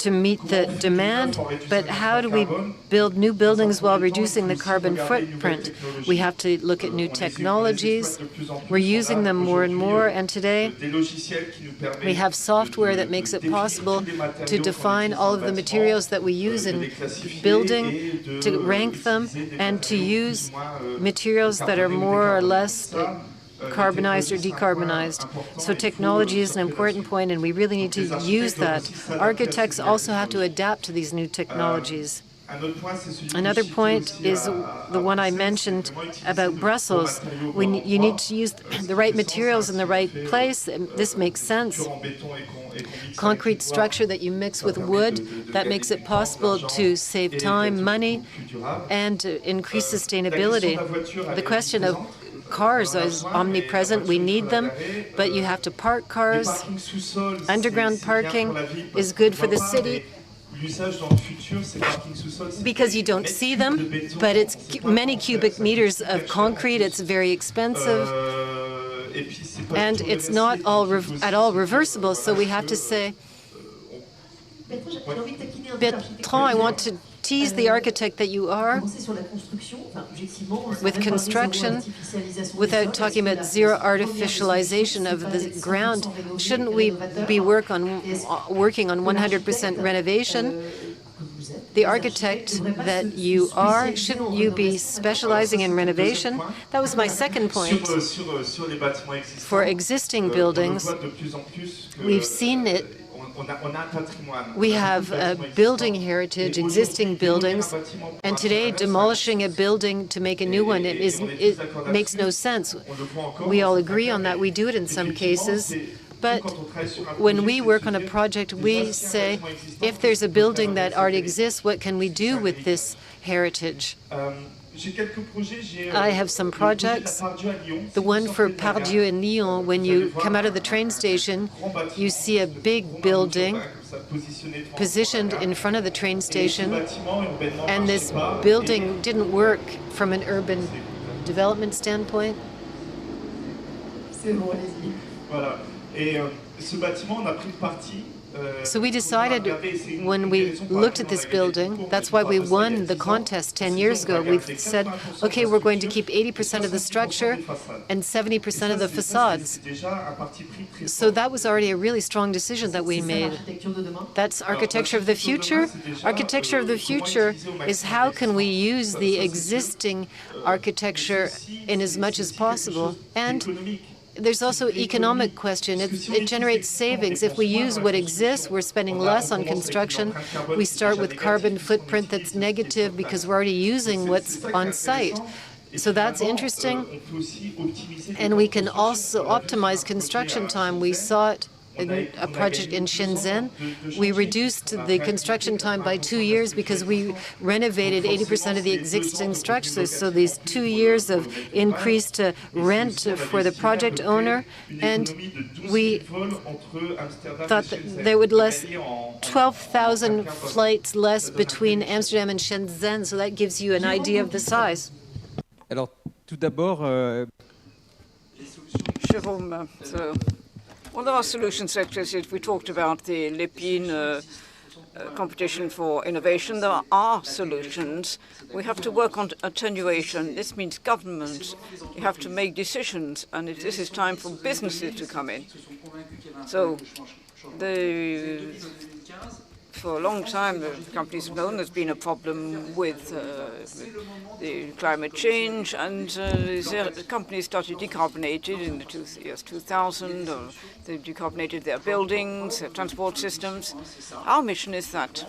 meet the demand, but how do we build new buildings while reducing the carbon footprint? We have to look at new technologies. We're using them more and more, and today we have software that makes it possible to define all of the materials that we use in building, to rank them, and to use materials that are more or less carbonized or decarbonized. So technology is an important point, and we really need to use that. Architects also have to adapt to these new technologies. Another point is the one I mentioned about Brussels. You need to use the right materials in the right place. This makes sense. Concrete structure that you mix with wood, that makes it possible to save time, money, and to increase sustainability. The question of cars is omnipresent. We need them, but you have to park cars. Underground parking is good for the city because you don't see them, but it's many cubic meters of concrete. It's very expensive, and it's not at all reversible. So we have to say, Bertrand, I want to tease the architect that you are with construction without talking about zero artificialization of the ground. Shouldn't we be working on 100% renovation? The architect that you are, shouldn't you be specializing in renovation? That was my second point. For existing buildings, we've seen it. We have a building heritage, existing buildings, and today demolishing a building to make a new one, it makes no sense. We all agree on that. We do it in some cases. But when we work on a project, we say, if there's a building that already exists, what can we do with this heritage? I have some projects. The one for Pardieu in Lyon, when you come out of the train station, you see a big building positioned in front of the train station, and this building didn't work from an urban development standpoint. So we decided when we looked at this building, that's why we won the contest 10 years ago. We said, okay, we're going to keep 80% of the structure and 70% of the facades. So that was already a really strong decision that we made. That's architecture of the future. Architecture of the future is how can we use the existing architecture in as much as possible. And there's also economic question. It generates savings. If we use what exists, we're spending less on construction. We start with carbon footprint that's negative because we're already using what's on site. So that's interesting. And we can also optimize construction time. We saw it in a project in Shenzhen. We reduced the construction time by 2 years because we renovated 80% of the existing structures. So these 2 years of increased rent for the project owner, and we thought that there would less 12,000 flights less between Amsterdam and Shenzhen. So that gives you an idea of the size. Alors, tout d'abord, one of our solution sectors is we talked about the Lépine competition for innovation. There are solutions. We have to work on attenuation. This means governments. You have to make decisions, and this is time for businesses to come in. So for a long time, the companies have known there's been a problem with the climate change, and the companies started decarbonating in the years 2000. They decarbonated their buildings, their transport systems. Our mission is that,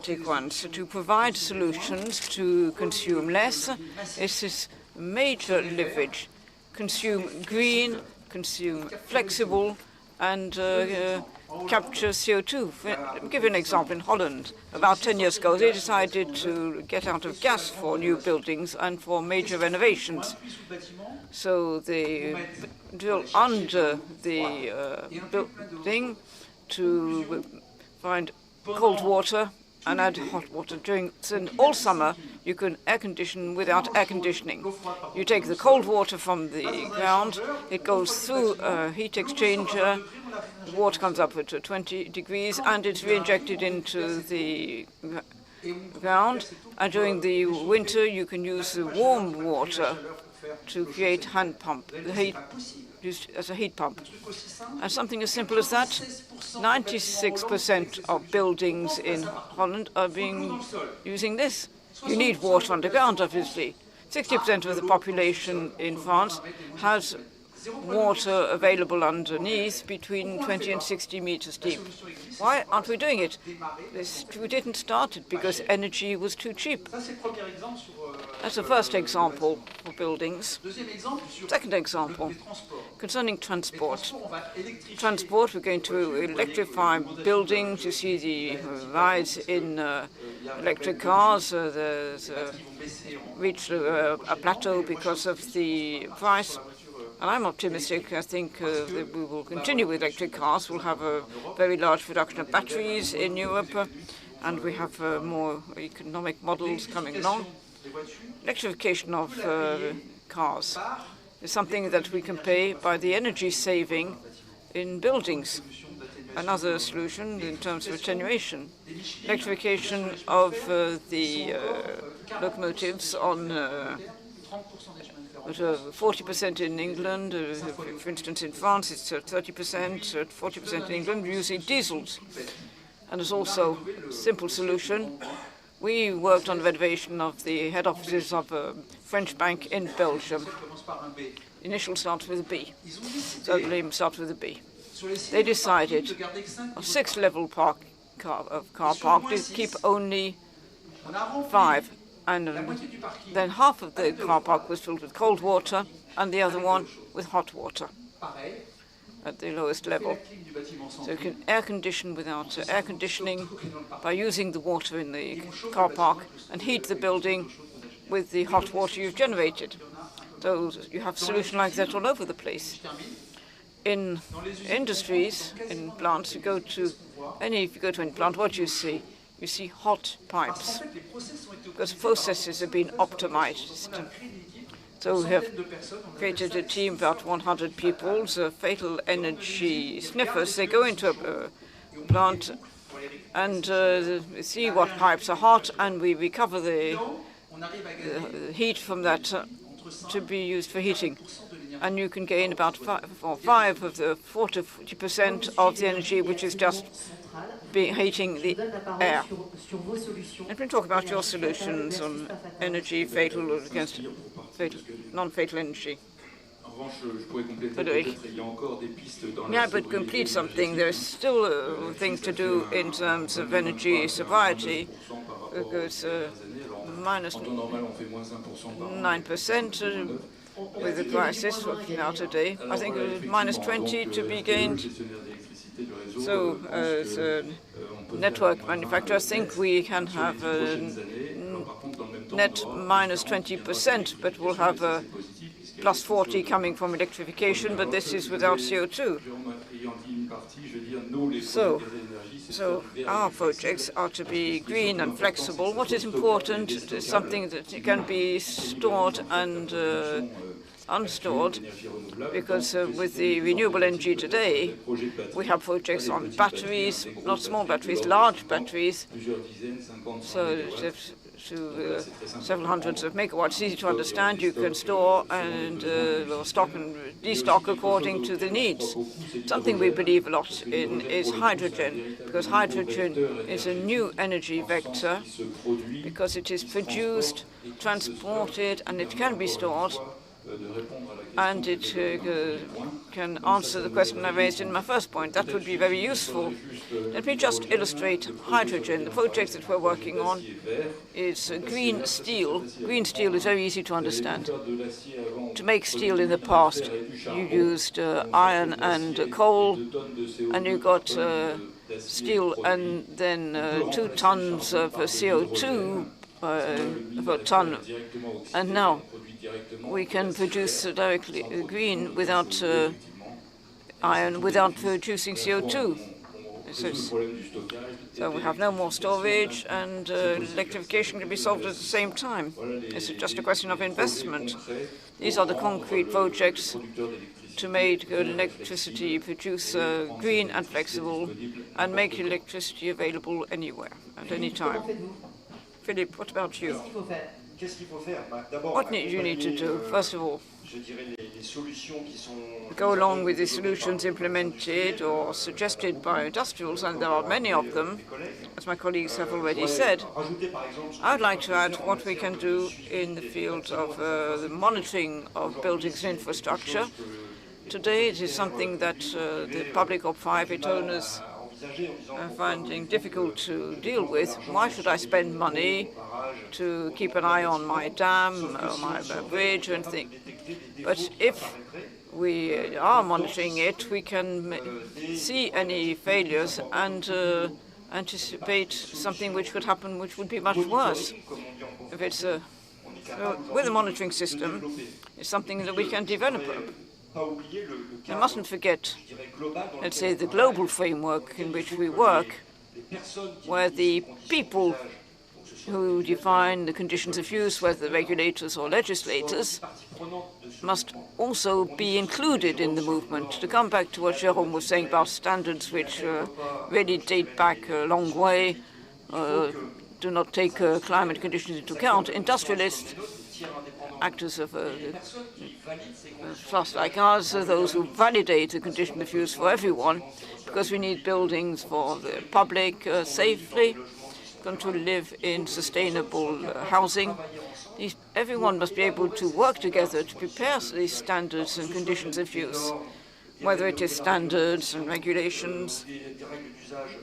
to provide solutions to consume less. This is major leverage. Consume green, consume flexible, and capture CO2. Let me give you an example. In Holland, about 10 years ago, they decided to get out of gas for new buildings and for major renovations. So they drill under the building to find cold water and add hot water. So all summer, you can air condition without air conditioning. You take the cold water from the ground, it goes through a heat exchanger, the water comes up to 20 degrees, and it's re-injected into the ground. And during the winter, you can use the warm water to create hand pump, the heat used as a heat pump. And something as simple as that, 96% of buildings in Holland are using this. You need water underground, obviously. 60% of the population in France has water available underneath between 20 and 60 meters deep. Why aren't we doing it? We didn't start it because energy was too cheap. That's the first example for buildings. Second example, concerning transport. Transport, we're going to electrify buildings. You see the rise in electric cars. There's reached a plateau because of the price. And I'm optimistic. I think that we will continue with electric cars. We'll have a very large production of batteries in Europe, and we have more economic models coming along. Electrification of cars is something that we can pay by the energy saving in buildings. another solution in terms of attenuation. Electrification of the locomotives on 40% in England. For instance, in France, it's 30%, 40% in England, we're using diesels. And there's also a simple solution. We worked on the renovation of the head offices of a French bank in Belgium. Initial starts with a B. So the name starts with a B. They decided a 6-level car park to keep only 5. And then half of the car park was filled with cold water and the other one with hot water at the lowest level. So you can air condition without air conditioning by using the water in the car park and heat the building with the hot water you've generated. So you have a solution like that all over the place. In industries, in plants, if you go to any plant, what do you see? You see hot pipes, because processes have been optimized. So we have created a team of about 100 people, fatal energy sniffers. They go into a plant and see what pipes are hot, and we recover the heat from that to be used for heating. And you can gain about 5 of the 40% of the energy, which is just heating the air. Let me talk about your solutions on energy, fatal or against non-fatal energy. Yeah, but complete something. There's still things to do in terms of energy sobriety, because minus 9% with the crisis now today. I think it was minus 20 to be gained. So as network manufacturers think we can have a net minus 20%, but we'll have a plus 40 coming from electrification, but this is without CO2. So our projects are to be green and flexible. What is important is something that can be stored and unstored, because with the renewable energy today, we have projects on batteries, not small batteries, large batteries, so to several hundreds of megawatts. Easy to understand. You can store and stock and destock according to the needs. Something we believe a lot in is hydrogen, because hydrogen is a new energy vector, because it is produced, transported, and it can be stored. And it can answer the question I raised in my first point. That would be very useful. Let me just illustrate hydrogen. The project that we're working on is green steel. Green steel is very easy to understand. To make steel in the past, you used iron and coal, and you got steel and then 2 tons of CO2 per ton. And now we can produce directly green without iron, without producing CO2. So we have no more storage, and electrification can be solved at the same time. It's just a question of investment. These are the concrete projects to make electricity produce green and flexible, and make electricity available anywhere, at any time. Philippe, what about you? What do you need to do? First of all, go along with the solutions implemented or suggested by industrials, and there are many of them, as my colleagues have already said. I would like to add what we can do in the field of the monitoring of buildings and infrastructure. Today, it is something that the public or private owners are finding difficult to deal with. Why should I spend money to keep an eye on my dam or my bridge or anything? But if we are monitoring it, we can see any failures and anticipate something which could happen, which would be much worse. If it's with a monitoring system, it's something that we can develop. We mustn't forget, let's say, the global framework in which we work, where the people who define the conditions of use, whether regulators or legislators, must also be included in the movement. To come back to what Jérôme was saying about standards which really date back a long way, do not take climate conditions into account, industrialists, actors of trust like ours, are those who validate the condition of use for everyone, because we need buildings for the public safely, going to live in sustainable housing. Everyone must be able to work together to prepare these standards and conditions of use, whether it is standards and regulations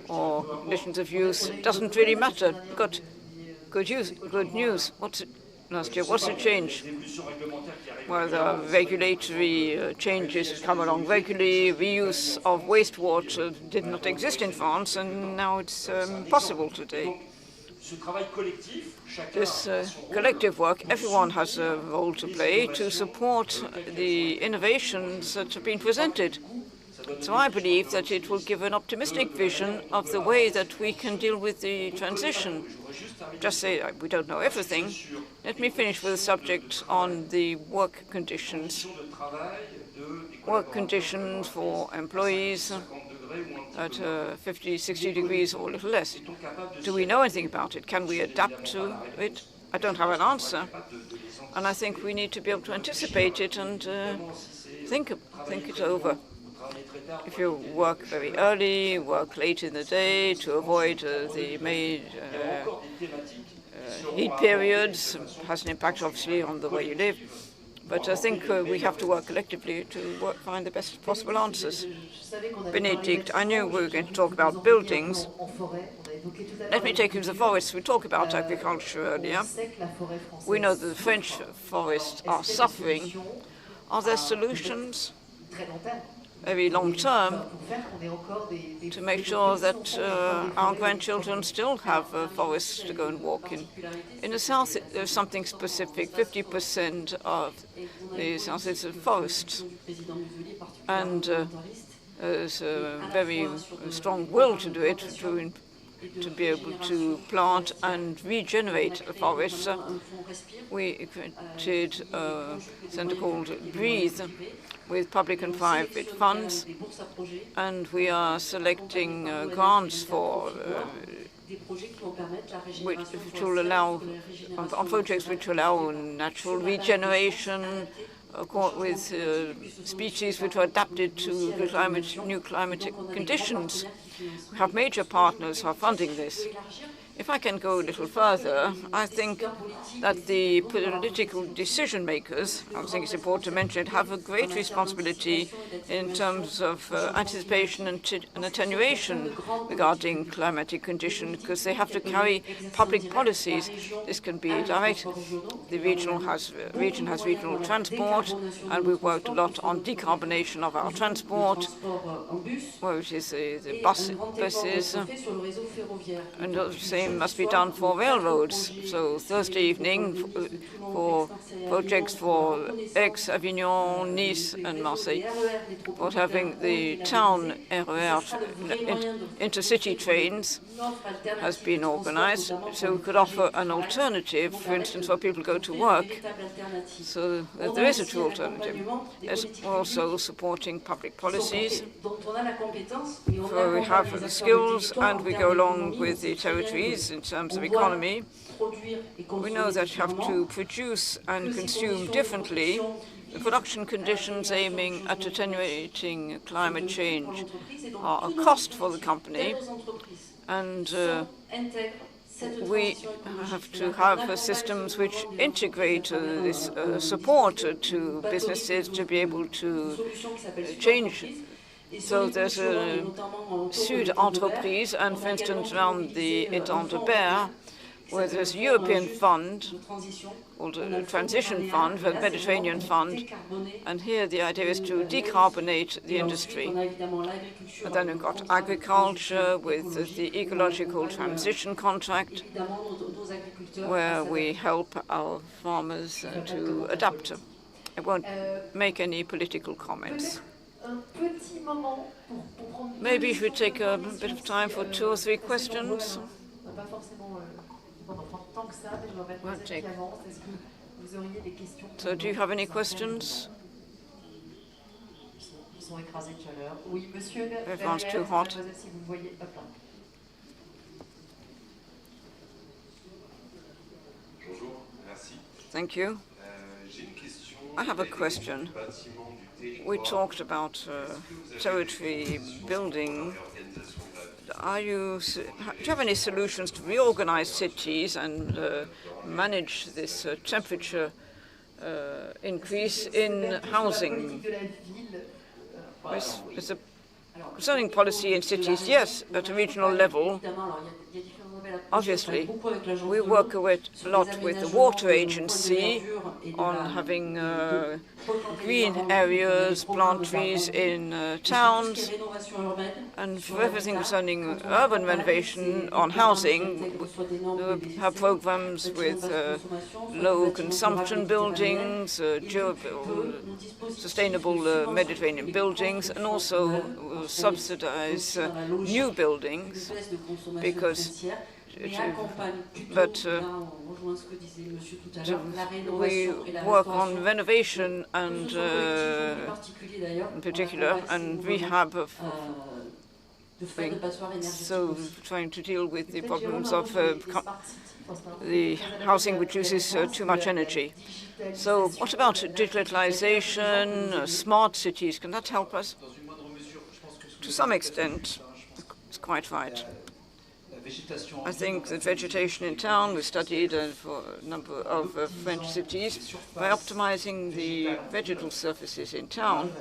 or conditions of use. It doesn't really matter. We've got good news. Last year, what's the change? Well, the regulatory changes come along regularly. Reuse of wastewater did not exist in France, and now it's possible today. This collective work, everyone has a role to play to support the innovations that have been presented. So I believe that it will give an optimistic vision of the way that we can deal with the transition. Just say we don't know everything. Let me finish with a subject on the work conditions. Work conditions for employees at 50, 60 degrees or a little less. Do we know anything about it? Can we adapt to it? I don't have an answer. And I think we need to be able to anticipate it and think it over. If you work very early, work late in the day to avoid the heat periods, has an impact obviously on the way you live. But I think we have to work collectively to find the best possible answers. Benedict, I knew we were going to talk about buildings. Let me take you to the forests. We talked about agriculture earlier. We know that the French forests are suffering. Are there solutions, very long term, to make sure that our grandchildren still have forests to go and walk in? In the south, there's something specific. 50% of the south is a forest. And there's a very strong will to do it, to be able to plant and regenerate the forests. We created a center called Breathe, with public and private funds, and we are selecting grants for which will allow on projects which allow natural regeneration with species which are adapted to the new climatic conditions. We have major partners who are funding this. If I can go a little further, I think that the political decision makers, I think it's important to mention it, have a great responsibility in terms of anticipation and attenuation regarding climatic conditions, because they have to carry public policies. This can be direct. The region has regional transport, and we've worked a lot on decarbonation of our transport, which is the buses, and the same must be done for railroads. So Thursday evening for projects for Aix, Avignon, Nice and Marseille, for having the town RER intercity trains has been organized, so we could offer an alternative, for instance, for people to go to work. So there is a true alternative. There's also supporting public policies. So we have the skills and we go along with the territories in terms of economy. We know that you have to produce and consume differently. The production conditions aiming at attenuating climate change are a cost for the company, and we have to have systems which integrate this support to businesses to be able to change. So there's a Sud Entreprise, and for instance, around the Étang de Berre, where there's a European fund called a Transition Fund, the Mediterranean Fund, and here the idea is to decarbonate the industry. And then we've got agriculture with the ecological transition contract, where we help our farmers to adapt. I won't make any political comments. Maybe we should take a bit of time for 2 or 3 questions. Won't take. So do you have any questions? Everyone's too hot. Thank you. I have a question. We talked about territory building. Do you have any solutions to reorganize cities and manage this temperature increase in housing? It's a zoning policy in cities, yes, at a regional level. Obviously, we work a lot with the water agency on having green areas, plant trees in towns, and for everything concerning urban renovation on housing, we have programs with low consumption buildings, durable, sustainable Mediterranean buildings, and also subsidize new buildings, because we work on renovation and in particular, and rehab of things. So trying to deal with the problems of the housing which uses too much energy. So what about digitalization, smart cities? Can that help us? To some extent, it's quite right. I think that vegetation in town, we studied for a number of French cities. By optimizing the vegetal surfaces in town,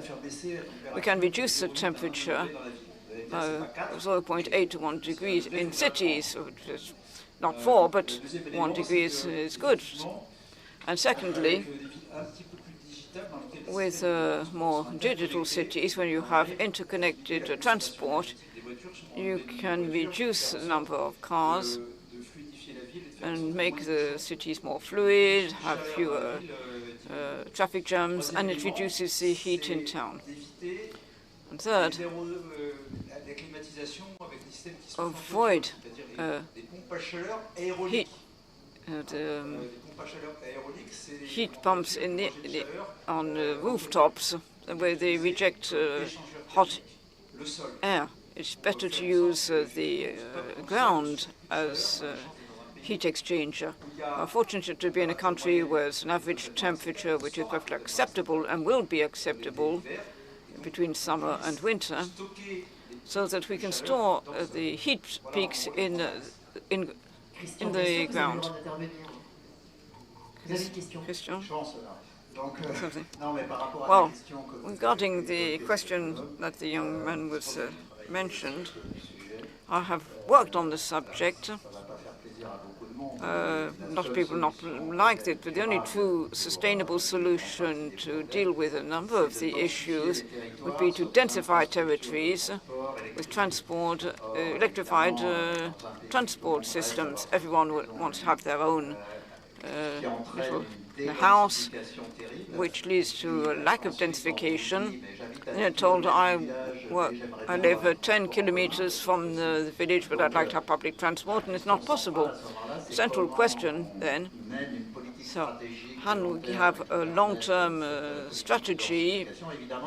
we can reduce the temperature by 0.8 to 1 degree in cities, which is not 4, but 1 degree is good. And secondly, with more digital cities, when you have interconnected transport, you can reduce the number of cars and make the cities more fluid, have fewer traffic jams, and it reduces the heat in town. And third, avoid heat pumps on rooftops where they reject hot air. It's better to use the ground as heat exchanger. We're fortunate to be in a country where there's an average temperature which is perfectly acceptable and will be acceptable between summer and winter, so that we can store the heat peaks in the ground. Question? Well, regarding the question that the young man was mentioned, I have worked on the subject. Lot of people not liked it, but the only true sustainable solution to deal with a number of the issues would be to densify territories with transport, electrified transport systems. Everyone would want to have their own little house, which leads to a lack of densification. You're told I live 10 kilometers from the village, but I'd like to have public transport, and it's not possible. Central question then, so how do we have a long-term strategy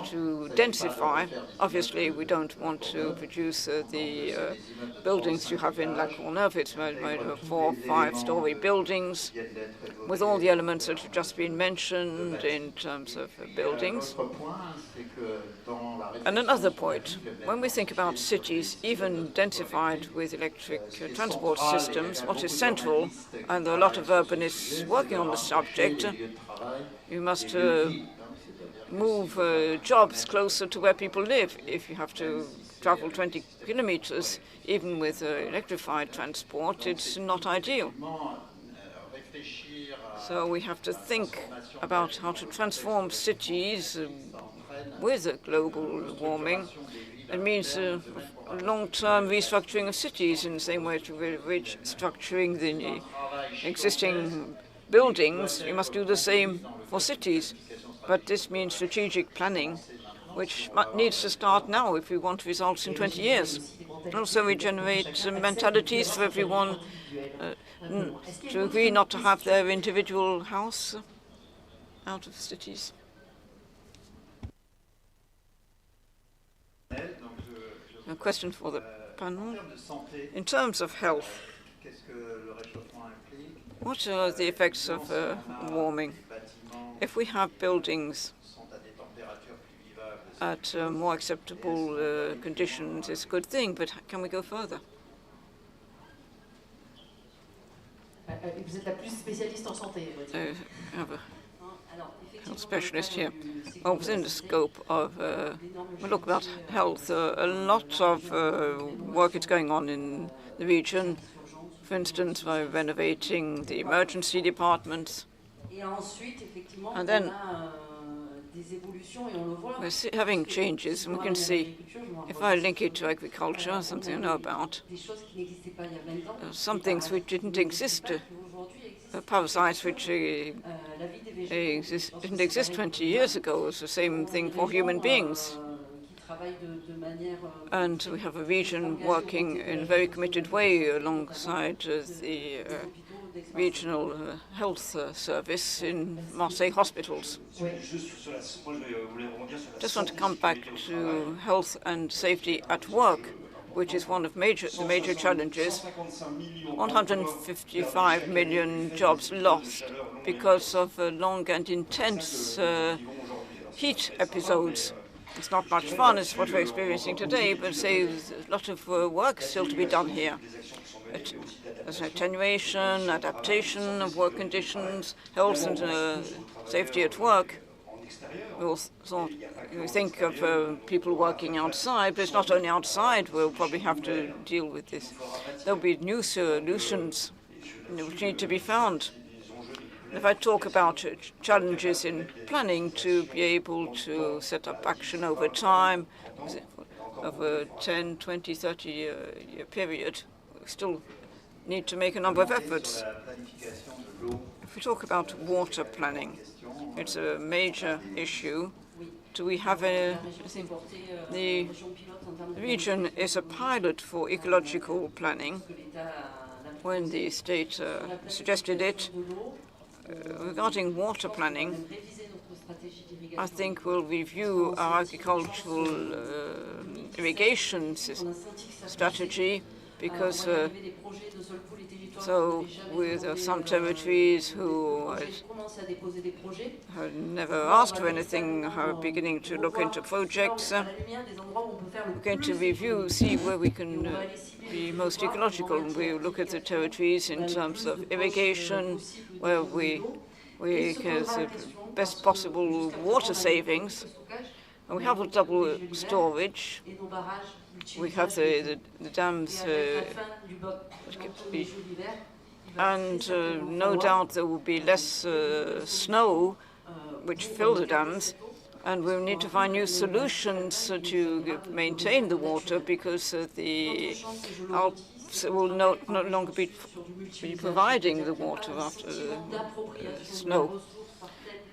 to densify? Obviously, we don't want to produce the buildings you have in La Courneuve. It's made of 4- or 5-story buildings with all the elements that have just been mentioned in terms of buildings. And another point, when we think about cities, even densified with electric transport systems, what is central, and there are a lot of urbanists working on the subject, you must move jobs closer to where people live. If you have to travel 20 kilometers, even with electrified transport, it's not ideal. So we have to think about how to transform cities with global warming. It means long-term restructuring of cities in the same way to restructuring the existing buildings. You must do the same for cities. But this means strategic planning, which needs to start now if we want results in 20 years. Also, we generate mentalities for everyone to agree not to have their individual house out of cities. A question for the panel. In terms of health, what are the effects of warming? If we have buildings at more acceptable conditions, it's a good thing, but can we go further? Vous êtes la plus spécialiste en santé, I have a health specialist here. Well, within the scope of, we look about health, a lot of work is going on in the region, for instance, by renovating the emergency departments. And then we're having changes, and we can see, if I link it to agriculture, something I know about, some things which didn't exist, parasites which didn't exist 20 years ago. It's the same thing for human beings. And we have a region working in a very committed way alongside the regional health service in Marseille hospitals. Just want to come back to health and safety at work, which is one of the major challenges. 155 million jobs lost because of long and intense heat episodes. It's not much fun, it's what we're experiencing today, but there's a lot of work still to be done here. There's attenuation, adaptation of work conditions, health and safety at work. We think of people working outside, but it's not only outside. We'll probably have to deal with this. There'll be new solutions which need to be found. If I talk about challenges in planning to be able to set up action over time, over a 10, 20, 30-year period, we still need to make a number of efforts. If we talk about water planning, it's a major issue. Do we have the region is a pilot for ecological planning. When the state suggested it, regarding water planning, I think we'll review our agricultural irrigation strategy, because so with some territories who have never asked for anything are beginning to look into projects. We're going to review, see where we can be most ecological. We look at the territories in terms of irrigation, where we get the best possible water savings. And we have a double storage. We have the dams, and no doubt there will be less snow which fill the dams, and we'll need to find new solutions to maintain the water, because the Alps will no longer be providing the water after snow.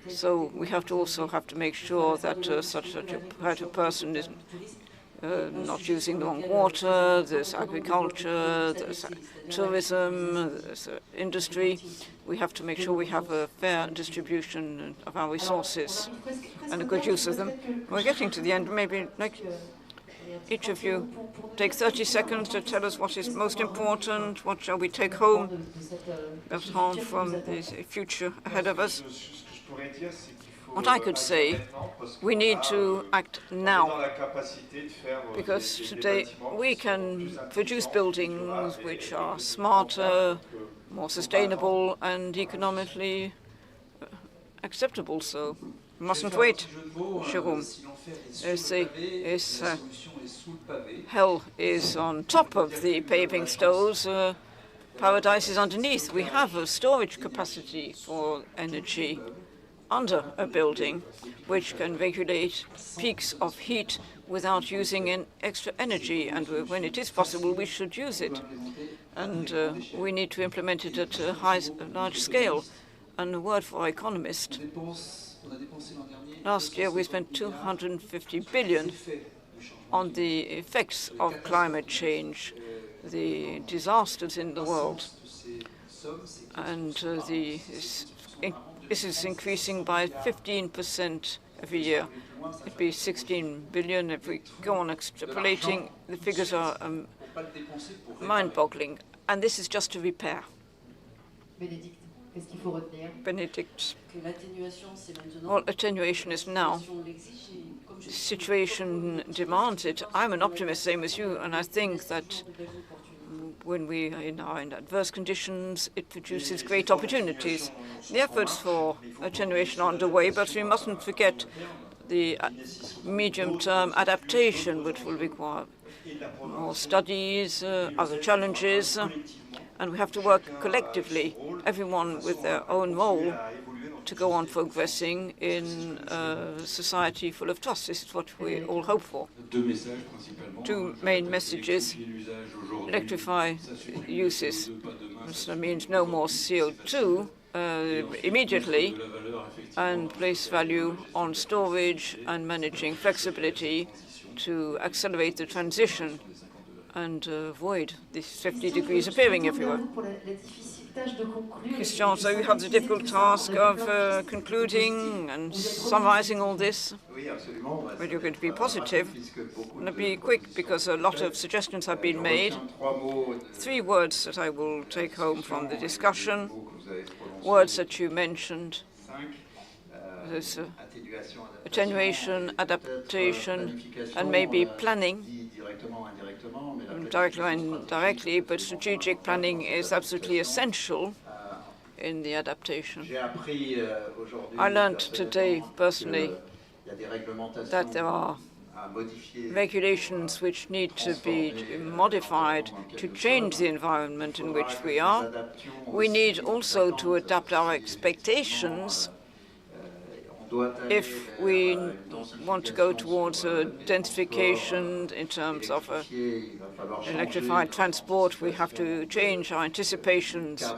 So we have to also make sure that such a person is not using the wrong water. There's agriculture, there's tourism, there's industry. We have to make sure we have a fair distribution of our resources and a good use of them. We're getting to the end. Maybe each of you take 30 seconds to tell us what is most important, what shall we take home from the future ahead of us. What I could say, we need to act now, because today we can produce buildings which are smarter, more sustainable and economically acceptable, so we mustn't wait. Jérôme, hell is on top of the paving stones, paradise is underneath. We have a storage capacity for energy under a building, which can regulate peaks of heat without using an extra energy. And when it is possible, we should use it. And we need to implement it at a large scale. And a word for our economist. Last year, we spent 250 billion on the effects of climate change, the disasters in the world. And this is increasing by 15% every year. It'd be 16 billion if we go on extrapolating. The figures are mind-boggling. And this is just to repair. Benedict. Well, attenuation is now. The situation demands it. I'm an optimist, same as you, and I think that when we are in adverse conditions, it produces great opportunities. The efforts for attenuation are underway, but we mustn't forget the medium-term adaptation, which will require more studies, other challenges, and we have to work collectively, everyone with their own role, to go on progressing in a society full of trust. This is what we all hope for. Two main messages: electrify uses. This means no more CO2 immediately, and place value on storage and managing flexibility to accelerate the transition and avoid these 50 degrees appearing everywhere. Christian, so you have the difficult task of concluding and summarizing all this. But you're going to be positive. I'm going to be quick because a lot of suggestions have been made. 3 words that I will take home from the discussion, words that you mentioned. There's attenuation, adaptation, and maybe planning, directly or indirectly, but strategic planning is absolutely essential in the adaptation. I learned today, personally, that there are regulations which need to be modified to change the environment in which we are. We need also to adapt our expectations if we want to go towards a densification in terms of electrified transport. We have to change our anticipations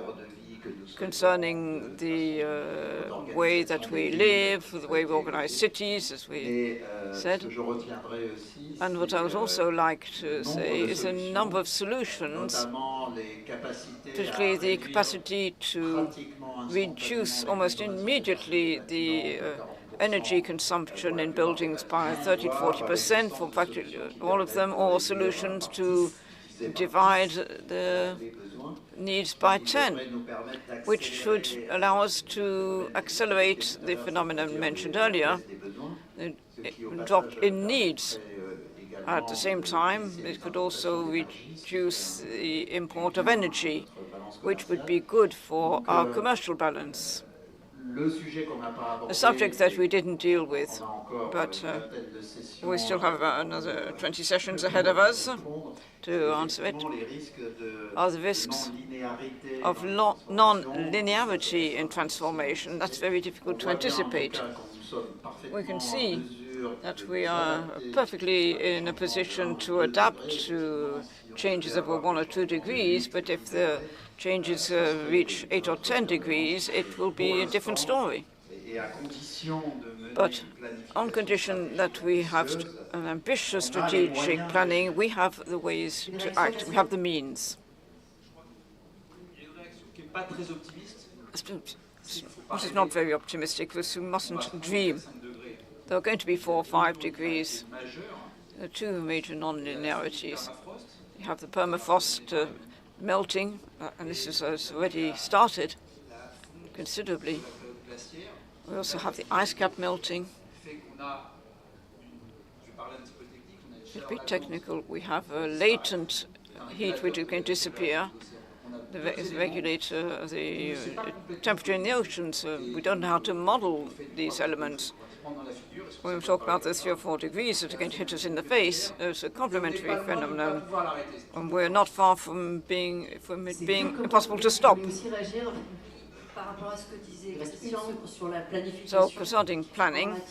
concerning the way that we live, the way we organize cities, as we said. And what I would also like to say is a number of solutions, particularly the capacity to reduce almost immediately the energy consumption in buildings by 30% to 40% for practically all of them, or solutions to divide the needs by 10, which should allow us to accelerate the phenomenon mentioned earlier, the drop in needs. At the same time, it could also reduce the import of energy, which would be good for our commercial balance. A subject that we didn't deal with, but we still have another 20 sessions ahead of us to answer it, are the risks of non-linearity in transformation. That's very difficult to anticipate. We can see that we are perfectly in a position to adapt to changes of 1 or 2 degrees, but if the changes reach 8 or 10 degrees, it will be a different story. But on condition that we have an ambitious strategic planning, we have the ways to act, we have the means. This is not very optimistic, because we mustn't dream. There are going to be 4 or 5 degrees. There are 2 major non-linearities. You have the permafrost melting, and this has already started considerably. We also have the ice cap melting. It's a bit technical. We have a latent heat which is going to disappear. The regulator, the temperature in the oceans. We don't know how to model these elements. When we talk about the 3 or 4 degrees that are going to hit us in the face, there's a complementary phenomenon, and we're not far from it being impossible to stop. So, concerning planning,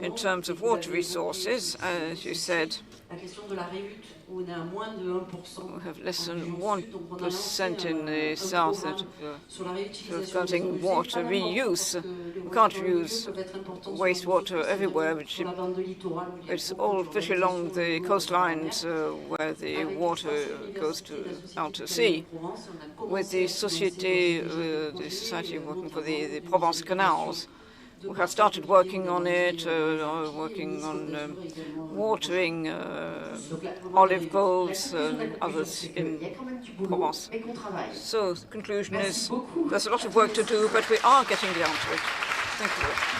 in terms of water resources, as you said, où on est à moins de 1%. We have less than en région sud. Donc, on a lancé 1% in the un south programme that sur la of réutilisation des cutting eaux usées, water pas n'importe, reuse. parce que les We water can't reuse use peuvent être importants sur la wastewater région sud, everywhere, notamment but sur la bande de littoral où il y a it's beaucoup all especially along d'urbanisation the au niveau coastlines méditerranéen. where the Avec water l'espace goes to université, la out to Société sea. du Canal de Provence, on a With commencé the à financer society, d'ores et déjà des the society projets, working for notamment the des Provence mesures canals, de we have passage started régulier working ou on it, d'amortir les Amphi, et working Nice, Côte on d'Azur également watering Donc la, voilà, olive la groves conclusion de la and conclusion, others c'est qu'il in y a quand même du boulot, Provence. mais qu'on travaille. So the conclusion Merci is beaucoup. there's a lot of work to do, but we are getting down to it. Thank you.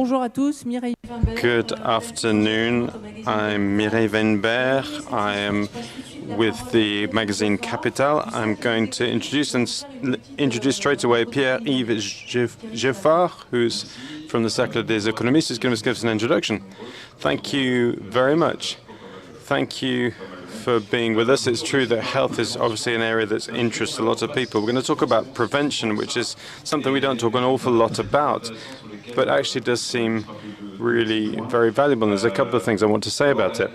Bonjour à tous, Mireille Weinberg. Good afternoon. I'm Mireille Weinberg. I am with the magazine Capital. I'm going to introduce straight away Pierre-Yves Geffard, who's from the Cercle des Économistes, who's going to give us an introduction. Thank you very much. Thank you for being with us. It's true that health is obviously an area that interests a lot of people. We're going to talk about prevention, which is something we don't talk an awful lot about, but actually does seem really very valuable. And there's a couple of things I want to say about it.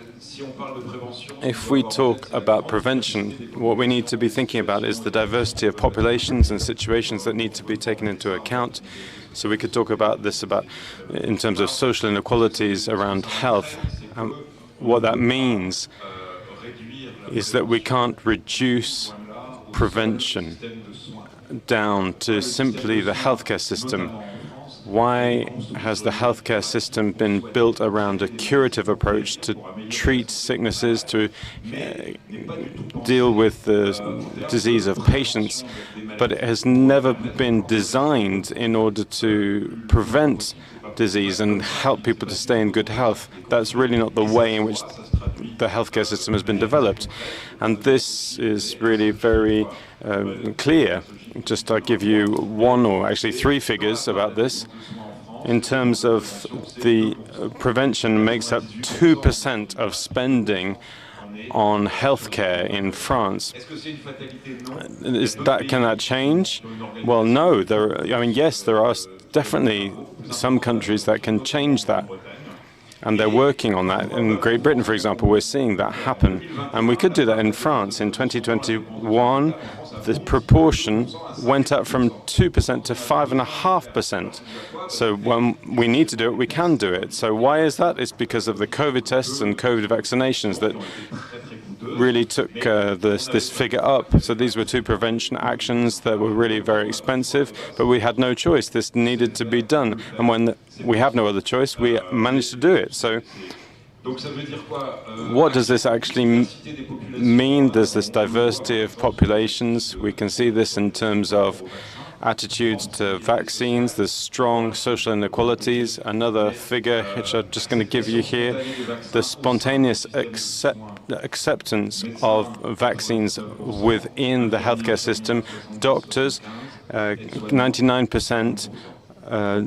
If we talk about prevention, what we need to be thinking about is the diversity of populations and situations that need to be taken into account. So we could talk about this in terms of social inequalities around health. What that means is that we can't reduce prevention down to simply the healthcare system. Why has the healthcare system been built around a curative approach to treat sicknesses, to deal with the disease of patients, but it has never been designed in order to prevent disease and help people to stay in good health? That's really not the way in which the healthcare system has been developed. And this is really very clear. Just I'll give you one or actually three figures about this. In terms of the prevention makes up 2% of spending on healthcare in France. Can that change? Well, no. Yes, there are definitely some countries that can change that. And they're working on that. In Great Britain, for example, we're seeing that happen. And we could do that in France. In 2021, the proportion went up from 2% to 5.5%. So when we need to do it, we can do it. So why is that? It's because of the COVID tests and COVID vaccinations that really took this figure up. So these were two prevention actions that were really very expensive, but we had no choice. This needed to be done. And when we have no other choice, we managed to do it. So what does this actually mean? There's this diversity of populations. We can see this in terms of attitudes to vaccines. There's strong social inequalities. Another figure, which I'm just going to give you here, the spontaneous acceptance of vaccines within the healthcare system. Doctors, 99%,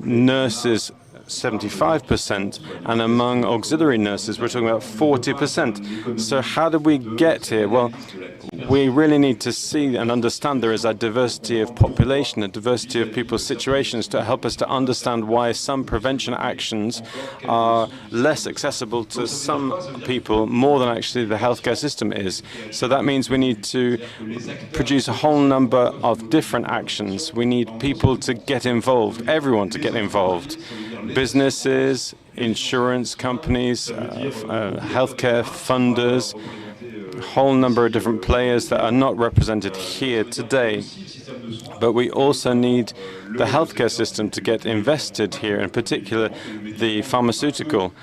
nurses, 75%, and among auxiliary nurses, we're talking about 40%. So how did we get here? Well, we really need to see and understand there is a diversity of population, a diversity of people's situations to help us to understand why some prevention actions are less accessible to some people more than actually the healthcare system is. So that means we need to produce a whole number of different actions. We need people to get involved, everyone to get involved. Businesses, insurance companies, healthcare funders, a whole number of different players that are not represented here today. But we also need the healthcare system to get invested here, in particular the pharmaceutical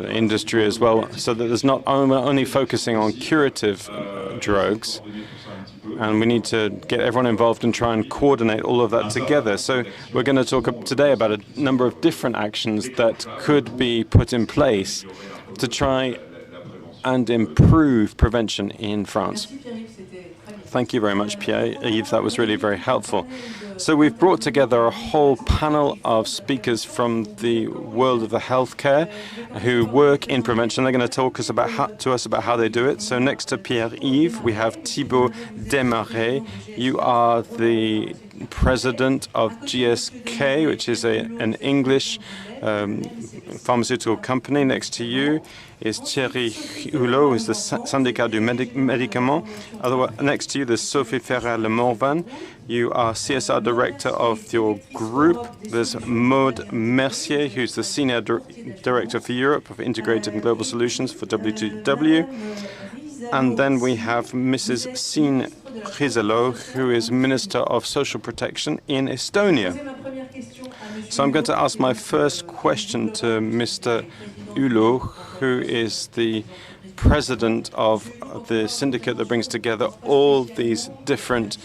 industry as well, so that there's not only focusing on curative drugs, and we need to get everyone involved and try and coordinate all of that together. So we're going to talk today about a number of different actions that could be put in place to try and improve prevention in France. Thank you very much, Pierre-Yves. That was really very helpful. So we've brought together a whole panel of speakers from the world of the healthcare who work in prevention. They're going to talk to us about how they do it. So next to Pierre-Yves, we have Thibaut Desmarais. You are the president of GSK, which is an English pharmaceutical company. Next to you is Thierry Hulot, who is the Syndicat du Médicament. Next to you, there's Sophie Ferrer-Le-Morvan. You are CSR director of your group. There's Maud Mercier, who's the senior director for Europe of Integrated and Global Solutions for WTW. And then we have Mrs. Signe Rizelo, who is Minister of Social Protection in Estonia. So I'm going to ask my first question to Mr. Hulot, who is the president of the syndicate that brings together all these different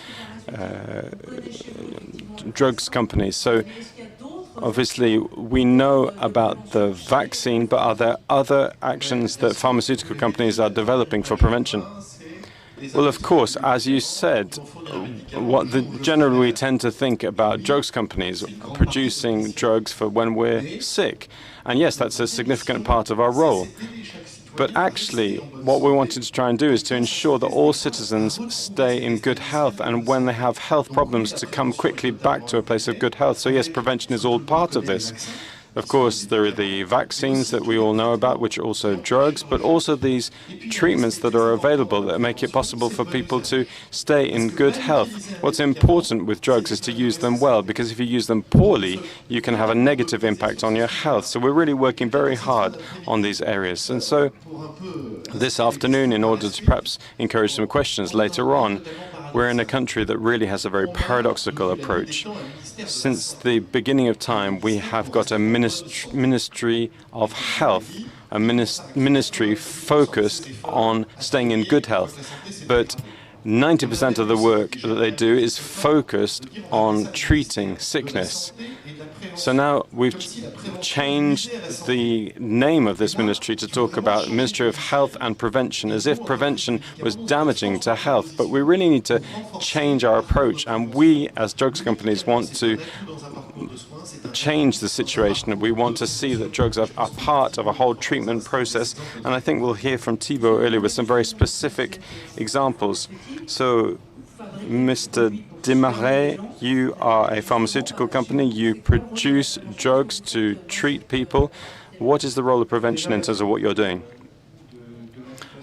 drugs companies. So Obviously, we know about the vaccine, but are there other actions that pharmaceutical companies are developing for prevention? Well, of course, as you said, generally we tend to think about drugs companies producing drugs for when we're sick. And yes, that's a significant part of our role. But actually, what we wanted to try and do is to ensure that all citizens stay in good health, and when they have health problems, to come quickly back to a place of good health. So yes, prevention is all part of this. Of course, there are the vaccines that we all know about, which are also drugs, but also these treatments that are available that make it possible for people to stay in good health. What's important with drugs is to use them well, because if you use them poorly, you can have a negative impact on your health. So we're really working very hard on these areas. And so this afternoon, in order to perhaps encourage some questions later on, we're in a country that really has a very paradoxical approach. Since the beginning of time, we have got a Ministry of Health, a ministry focused on staying in good health. But 90% of the work that they do is focused on treating sickness. So now we've changed the name of this ministry to talk about Ministry of Health and Prevention, as if prevention was damaging to health. But we really need to change our approach, and we as drugs companies want to change the situation. We want to see that drugs are part of a whole treatment process, and I think we'll hear from Thibault earlier with some very specific examples. So, Mr. Desmarais, you are a pharmaceutical company. You produce drugs to treat people. What is the role of prevention in terms of what you're doing?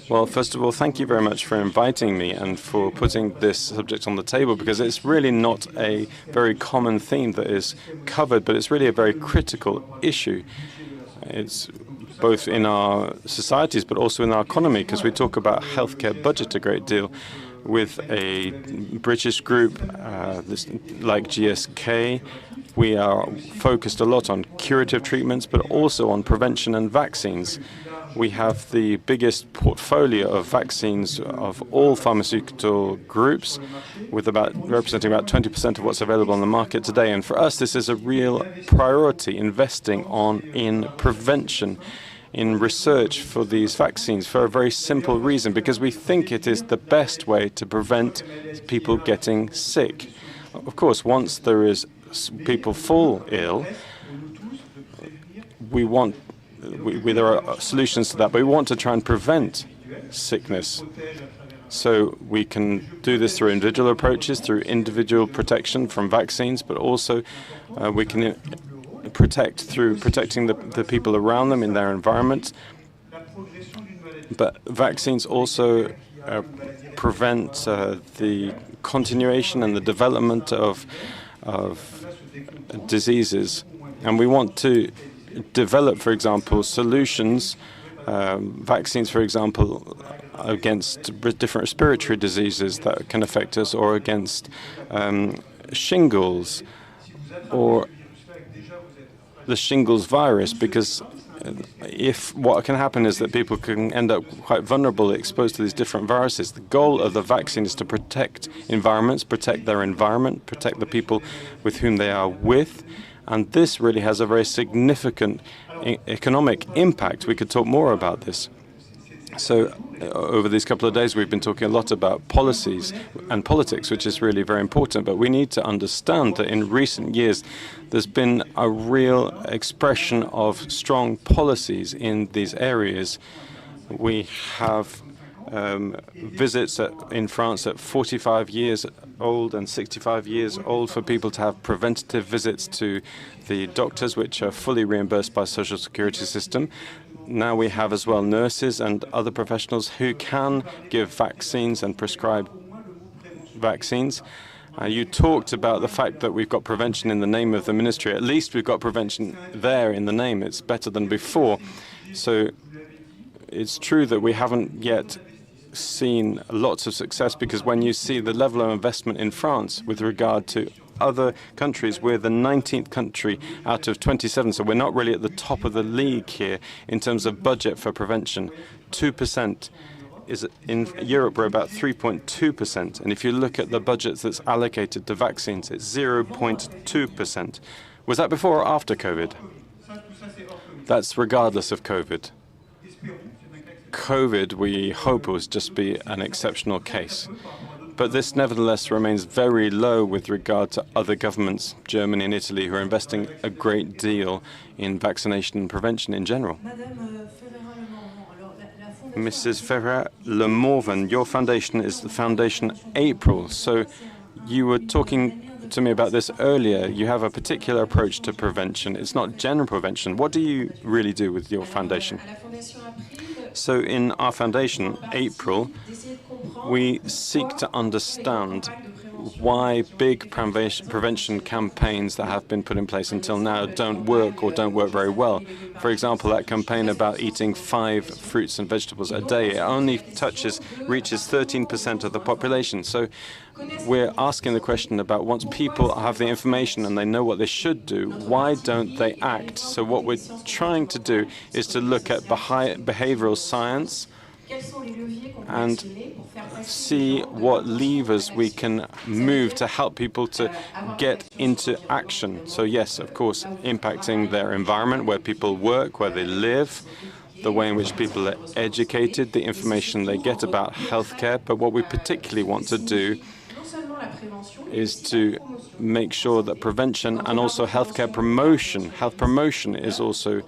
Well, first of all, thank you very much for inviting me and for putting this subject on the table, because it's really not a very common theme that is covered, but it's really a very critical issue. It's both in our societies, but also in our economy, because we talk about healthcare budget a great deal. With a British group like GSK, we are focused a lot on curative treatments, but also on prevention and vaccines. We have the biggest portfolio of vaccines of all pharmaceutical groups, with representing about 20% of what's available on the market today. And for us, this is a real priority, investing in prevention, in research for these vaccines, for a very simple reason, because we think it is the best way to prevent people getting sick. Of course, once people fall ill, there are solutions to that, but we want to try and prevent sickness. So we can do this through individual approaches, through individual protection from vaccines, but also we can through protecting the people around them in their environment. But vaccines also prevent the continuation and the development of diseases. And we want to develop, for example, solutions, vaccines, for example, against different respiratory diseases that can affect us, or against shingles, or the shingles virus, because what can happen is that people can end up quite vulnerable, exposed to these different viruses. The goal of the vaccine is to protect environments, protect their environment, protect the people with whom they are with, and this really has a very significant economic impact. We could talk more about this. So over these couple of days, we've been talking a lot about policies and politics, which is really very important. But we need to understand that in recent years, there's been a real expression of strong policies in these areas. We have visits in France at 45 years old and 65 years old for people to have preventative visits to the doctors, which are fully reimbursed by the social security system. Now we have as well nurses and other professionals who can give vaccines and prescribe vaccines. You talked about the fact that we've got prevention in the name of the ministry. At least we've got prevention there in the name. It's better than before. So it's true that we haven't yet seen lots of success, because when you see the level of investment in France with regard to other countries, we're the 19th country out of 27, so we're not really at the top of the league here in terms of budget for prevention. 2% is in Europe, we're about 3.2%, and if you look at the budgets that's allocated to vaccines, it's 0.2%. Was that before or after COVID? That's regardless of COVID. COVID, we hope, will just be an exceptional case. But this nevertheless remains very low with regard to other governments, Germany and Italy, who are investing a great deal in vaccination and prevention in general. Mrs. Ferrer-Le Morvan, your foundation is the Foundation April. So you were talking to me about this earlier. You have a particular approach to prevention. It's not general prevention. What do you really do with your foundation? So in our foundation, April, we seek to understand why big prevention campaigns that have been put in place until now don't work or don't work very well. For example, that campaign about eating 5 fruits and vegetables a day, it only reaches 13% of the population. So we're asking the question about once people have the information and they know what they should do, why don't they act? So what we're trying to do is to look at behavioral science and see what levers we can move to help people to get into action. So yes, of course, impacting their environment, where people work, where they live, the way in which people are educated, the information they get about healthcare. But what we particularly want to do is to make sure that prevention and also health promotion is also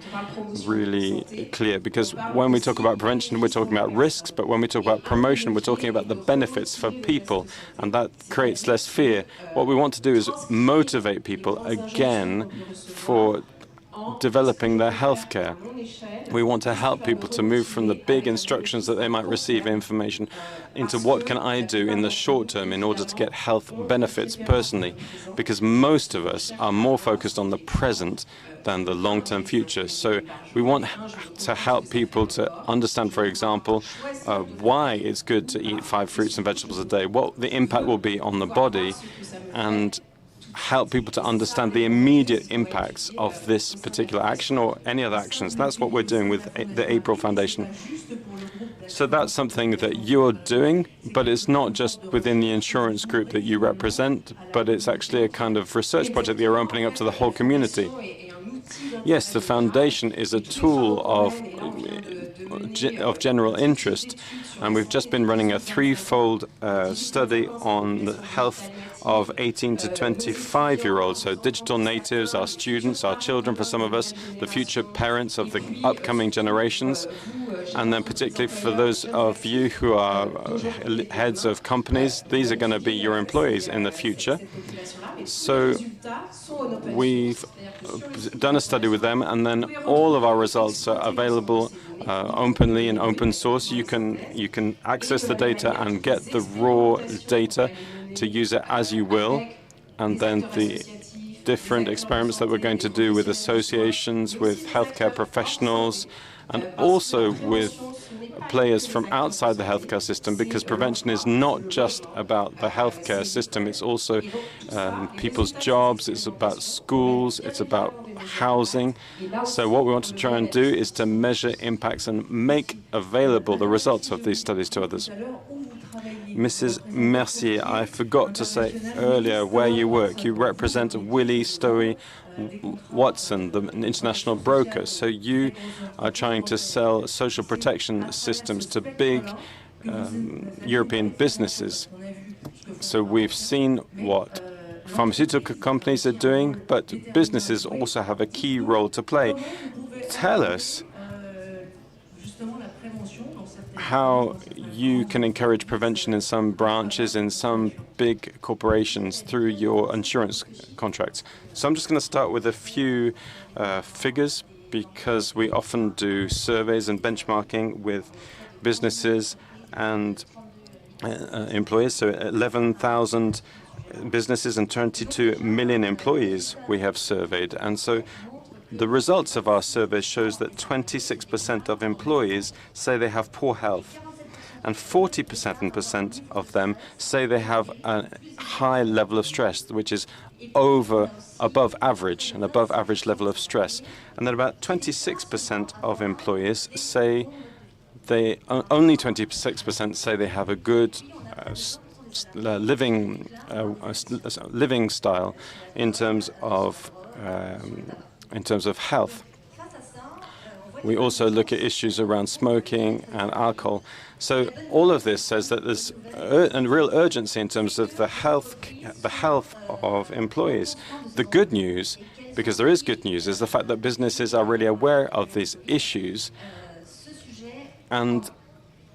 really clear. Because when we talk about prevention, we're talking about risks, but when we talk about promotion, we're talking about the benefits for people, and that creates less fear. What we want to do is motivate people again for developing their healthcare. We want to help people to move from the big instructions that they might receive information into what can I do in the short term in order to get health benefits personally, because most of us are more focused on the present than the long-term future. So we want to help people to understand, for example, why it's good to eat 5 fruits and vegetables a day, what the impact will be on the body, and help people to understand the immediate impacts of this particular action or any other actions. That's what we're doing with the April Foundation. So that's something that you're doing, but it's not just within the insurance group that you represent, but it's actually a kind of research project that you're opening up to the whole community. Yes, the foundation is a tool of general interest, and we've just been running a 3-fold study on the health of 18 to 25-year-olds, so digital natives, our students, our children for some of us, the future parents of the upcoming generations, and then particularly for those of you who are heads of companies, these are going to be your employees in the future. So we've done a study with them, and then all of our results are available openly in open source. You can access the data and get the raw data to use it as you will, and then the different experiments that we're going to do with associations, with healthcare professionals, and also with players from outside the healthcare system, because prevention is not just about the healthcare system, it's also people's jobs, it's about schools, it's about housing. So what we want to try and do is to measure impacts and make available the results of these studies to others. Mrs. Mercier, I forgot to say earlier where you work. You represent Willie Stowe Watson, the international broker. So you are trying to sell social protection systems to big European businesses. So we've seen what pharmaceutical companies are doing, but businesses also have a key role to play. Tell us how you can encourage prevention in some branches, in some big corporations through your insurance contracts. So I'm just going to start with a few figures, because we often do surveys and benchmarking with businesses and employees. So 11,000 businesses and 22 million employees we have surveyed. And so the results of our survey shows that 26% of employees say they have poor health, and 40% of them say they have a high level of stress, which is above average, an above average level of stress. And then about 26% of employees say only 26% say they have a good living style in terms of in terms of health. We also look at issues around smoking and alcohol. So all of this says that there's a real urgency in terms of the health of employees. The good news, because there is good news, is the fact that businesses are really aware of these issues, and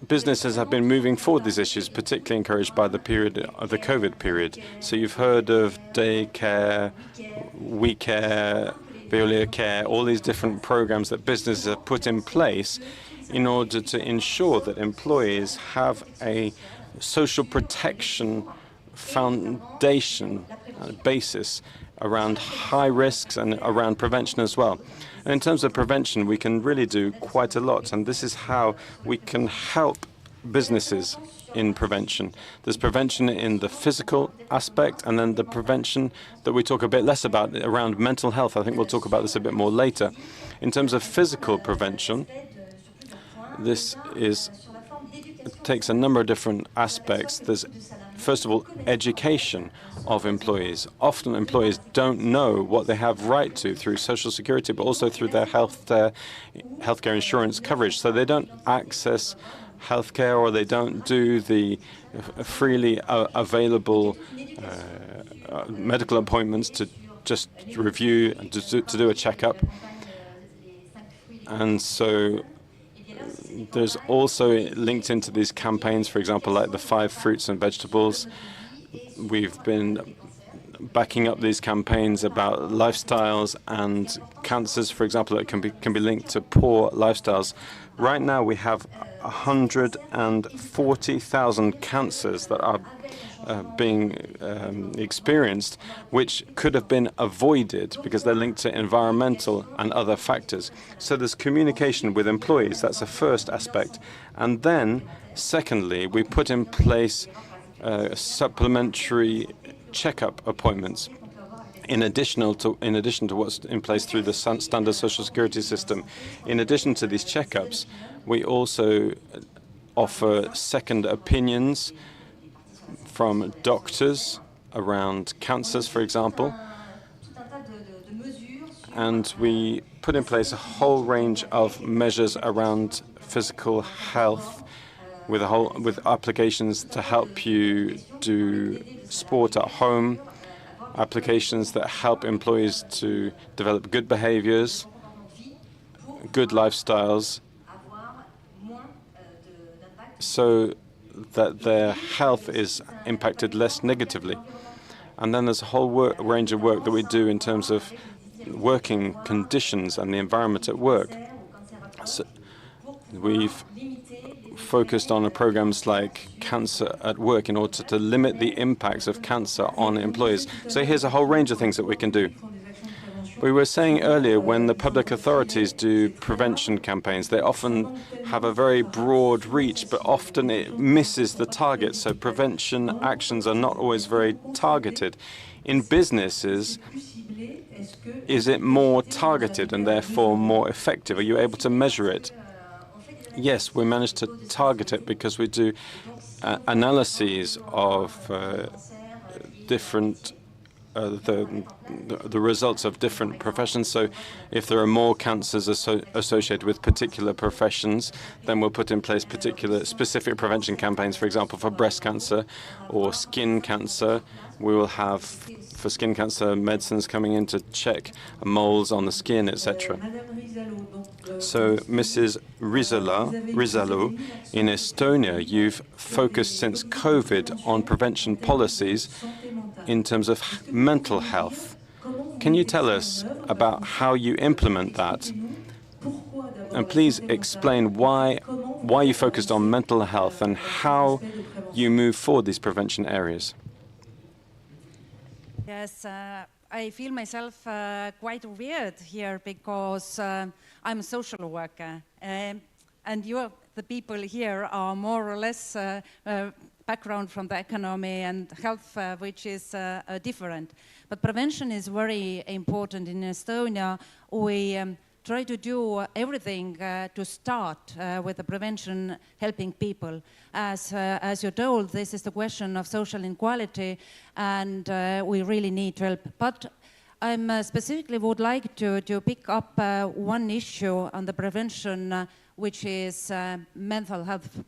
businesses have been moving forward these issues, particularly encouraged by the period of the COVID period. So you've heard of day care, we care, Veolia Care, all these different programs that businesses have put in place in order to ensure that employees have a social protection foundation basis around high risks and around prevention as well. And in terms of prevention, we can really do quite a lot, and this is how we can help businesses in prevention. There's prevention in the physical aspect, and then the prevention that we talk a bit less about around mental health. I think we'll talk about this a bit more later. In terms of physical prevention, this takes a number of different aspects. There's, first of all, education of employees. Often employees don't know what they have right to through Social Security, but also through their healthcare insurance coverage. So they don't access healthcare, or they don't do the freely available medical appointments to just review and to do a checkup. And so there's also linked into these campaigns, for example, like the 5 fruits and vegetables. We've been backing up these campaigns about lifestyles and cancers, for example, that can be linked to poor lifestyles. Right now, we have 140,000 cancers that are being experienced, which could have been avoided because they're linked to environmental and other factors. So there's communication with employees. That's the first aspect. And then, secondly, we put in place supplementary checkup appointments in addition to what's in place through the standard social security system. In addition to these checkups, we also offer second opinions from doctors around cancers, for example. And we put in place a whole range of measures around physical health with applications to help you do sport at home, applications that help employees to develop good behaviors, good lifestyles, so that their health is impacted less negatively. And then there's a whole range of work that we do in terms of working conditions and the environment at work. So we've focused on programs like cancer at work in order to limit the impacts of cancer on employees. So here's a whole range of things that we can do. We were saying earlier, when the public authorities do prevention campaigns, they often have a very broad reach, but often it misses the target. So prevention actions are not always very targeted. In businesses, is it more targeted and therefore more effective? Are you able to measure it? Yes, we managed to target it because we do analyses of different the results of different professions. So if there are more cancers associated with particular professions, then we'll put in place particular specific prevention campaigns, for example, for breast cancer or skin cancer. We will have, for skin cancer, medicines coming in to check moles on the skin, etc. So, Mrs. Rizalo, in Estonia, you've focused since COVID on prevention policies in terms of mental health. Can you tell us about how you implement that? And please explain why you focused on mental health and how you move forward these prevention areas. Yes, I feel myself quite weird here because I'm a social worker, and the people here are more or less background from the economy and health, which is different. But prevention is very important in Estonia. We try to do everything to start with the prevention, helping people. As you're told, this is the question of social inequality, and we really need to help. But I specifically would like to pick up one issue on the prevention, which is mental health.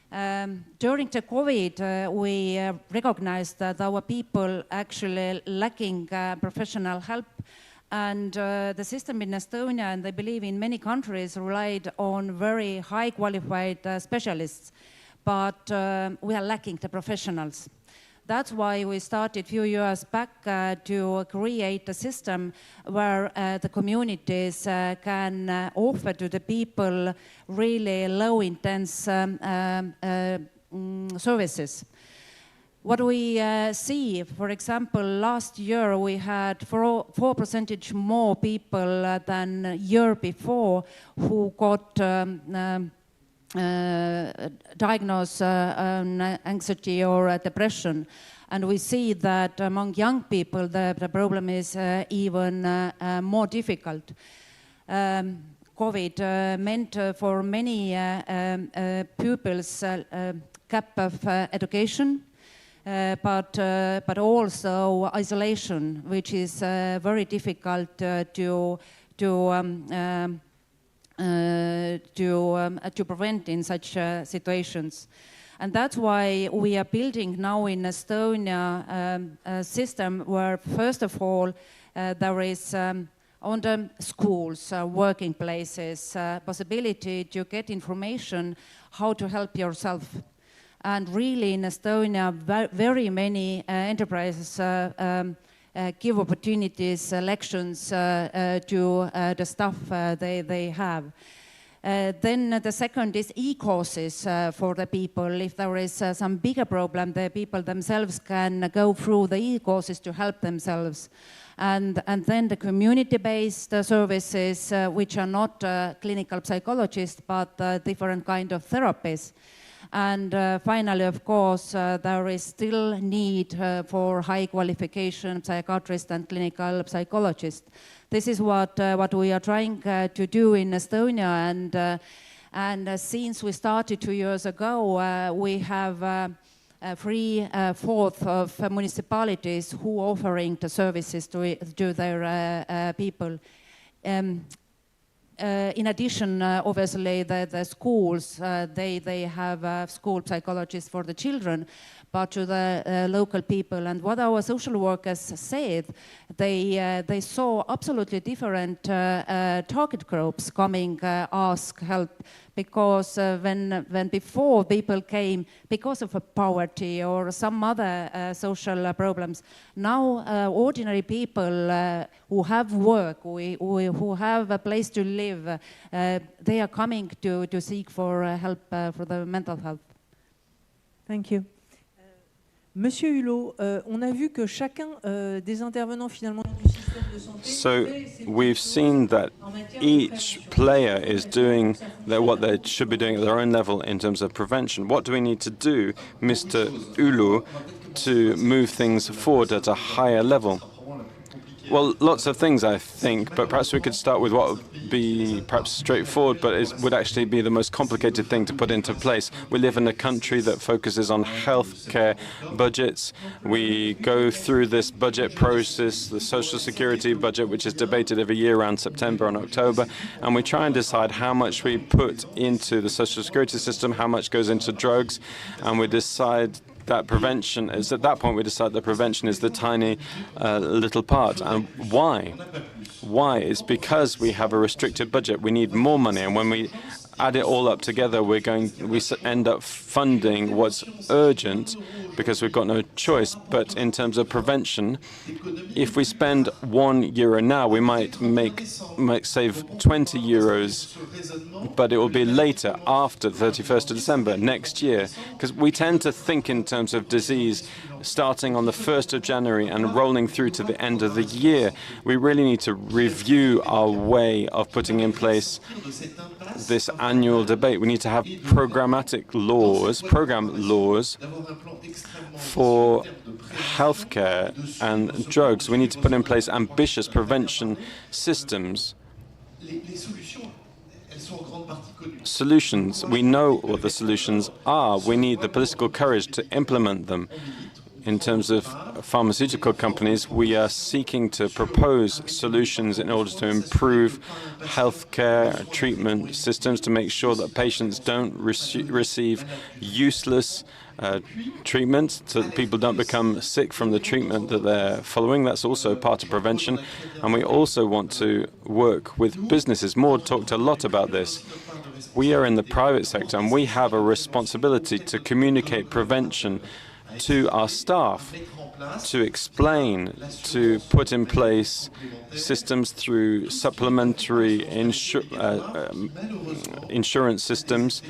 During the COVID, we recognized that our people actually lacking professional help, and the system in Estonia, and I believe in many countries, relied on very high qualified specialists, but we are lacking the professionals. That's why we started a few years back to create a system where the communities can offer to the people really low intense services. What we see, for example, last year we had 4% more people than year before who got diagnose anxiety or depression. And we see that among young people, the problem is even more difficult. COVID meant for many pupils gap of education, but also isolation, which is very difficult to prevent in such situations. And that's why we are building now in Estonia a system where, first of all, there is on the schools, working places, possibility to get information how to help yourself. And really in Estonia, very many enterprises give opportunities, selections to the staff they have. Then the second is e-courses for the people. If there is some bigger problem, the people themselves can go through the e-courses to help themselves. And then the community-based services, which are not clinical psychologists, but different kind of therapies. And finally, of course, there is still need for high qualification psychiatrists and clinical psychologists. This is what we are trying to do in Estonia, and since we started 2 years ago, we have 3/4 of municipalities who are offering the services to their people. In addition, obviously, the schools, they have school psychologists for the children, but to the local people. And what our social workers said, they saw absolutely different target groups coming ask help, because when before people came because of poverty or some other social problems, now ordinary people who have work, who have a place to live, they are coming to seek for help for the mental health. Thank you. Monsieur Hulot, on a vu que chacun des intervenants finalement du système de santé. So we've seen that each player is doing what they should be doing at their own level in terms of prevention. What do we need to do, Mr. Hulot, to move things forward at a higher level? Well, lots of things, I think, but perhaps we could start with what would be perhaps straightforward, but it would actually be the most complicated thing to put into place. We live in a country that focuses on healthcare budgets. We go through this budget process, the social security budget, which is debated every year around September and October, and we try and decide how much we put into the social security system, how much goes into drugs, and we decide that prevention is, at that point we decide that prevention is the tiny little part. And why? Why? It's because we have a restricted budget. We need more money, and when we add it all up together, we end up funding what's urgent because we've got no choice. But in terms of prevention, if we spend €1 now, we might save 20 euros, but it will be later, after 31st of December next year, because we tend to think in terms of disease starting on the 1st of January and rolling through to the end of the year. We really need to review our way of putting in place this annual debate. We need to have program laws for healthcare and drugs. We need to put in place ambitious prevention systems. Solutions, we know what the solutions are. We need the political courage to implement them. In terms of pharmaceutical companies, we are seeking to propose solutions in order to improve healthcare treatment systems to make sure that patients don't receive useless treatment, so that people don't become sick from the treatment that they're following. That's also part of prevention. And we also want to work with businesses. Maud talked a lot about this. We are in the private sector, and we have a responsibility to communicate prevention to our staff, to explain, to put in place systems through supplementary insurance systems,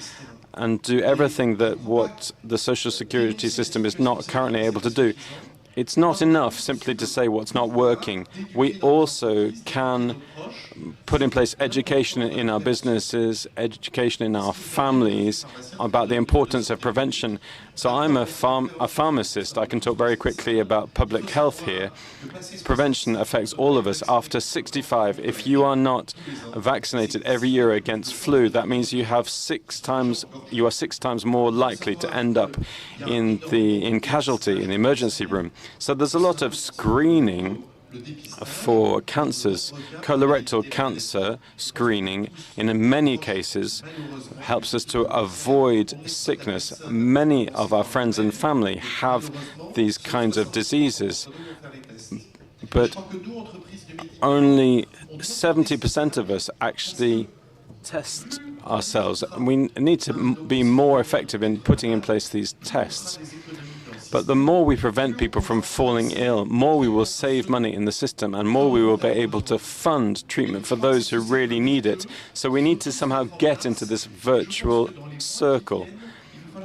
and do everything that what the social security system is not currently able to do. It's not enough simply to say what's not working. We also can put in place education in our businesses, education in our families about the importance of prevention. So I'm a pharmacist. I can talk very quickly about public health here. Prevention affects all of us. After 65, if you are not vaccinated every year against flu, that means you are 6 times more likely to end up in casualty, in the emergency room. So there's a lot of screening for cancers. Colorectal cancer screening, in many cases, helps us to avoid sickness. Many of our friends and family have these kinds of diseases, but only 70% of us actually test ourselves. We need to be more effective in putting in place these tests. But the more we prevent people from falling ill, more we will save money in the system, and more we will be able to fund treatment for those who really need it. So we need to somehow get into this virtual circle.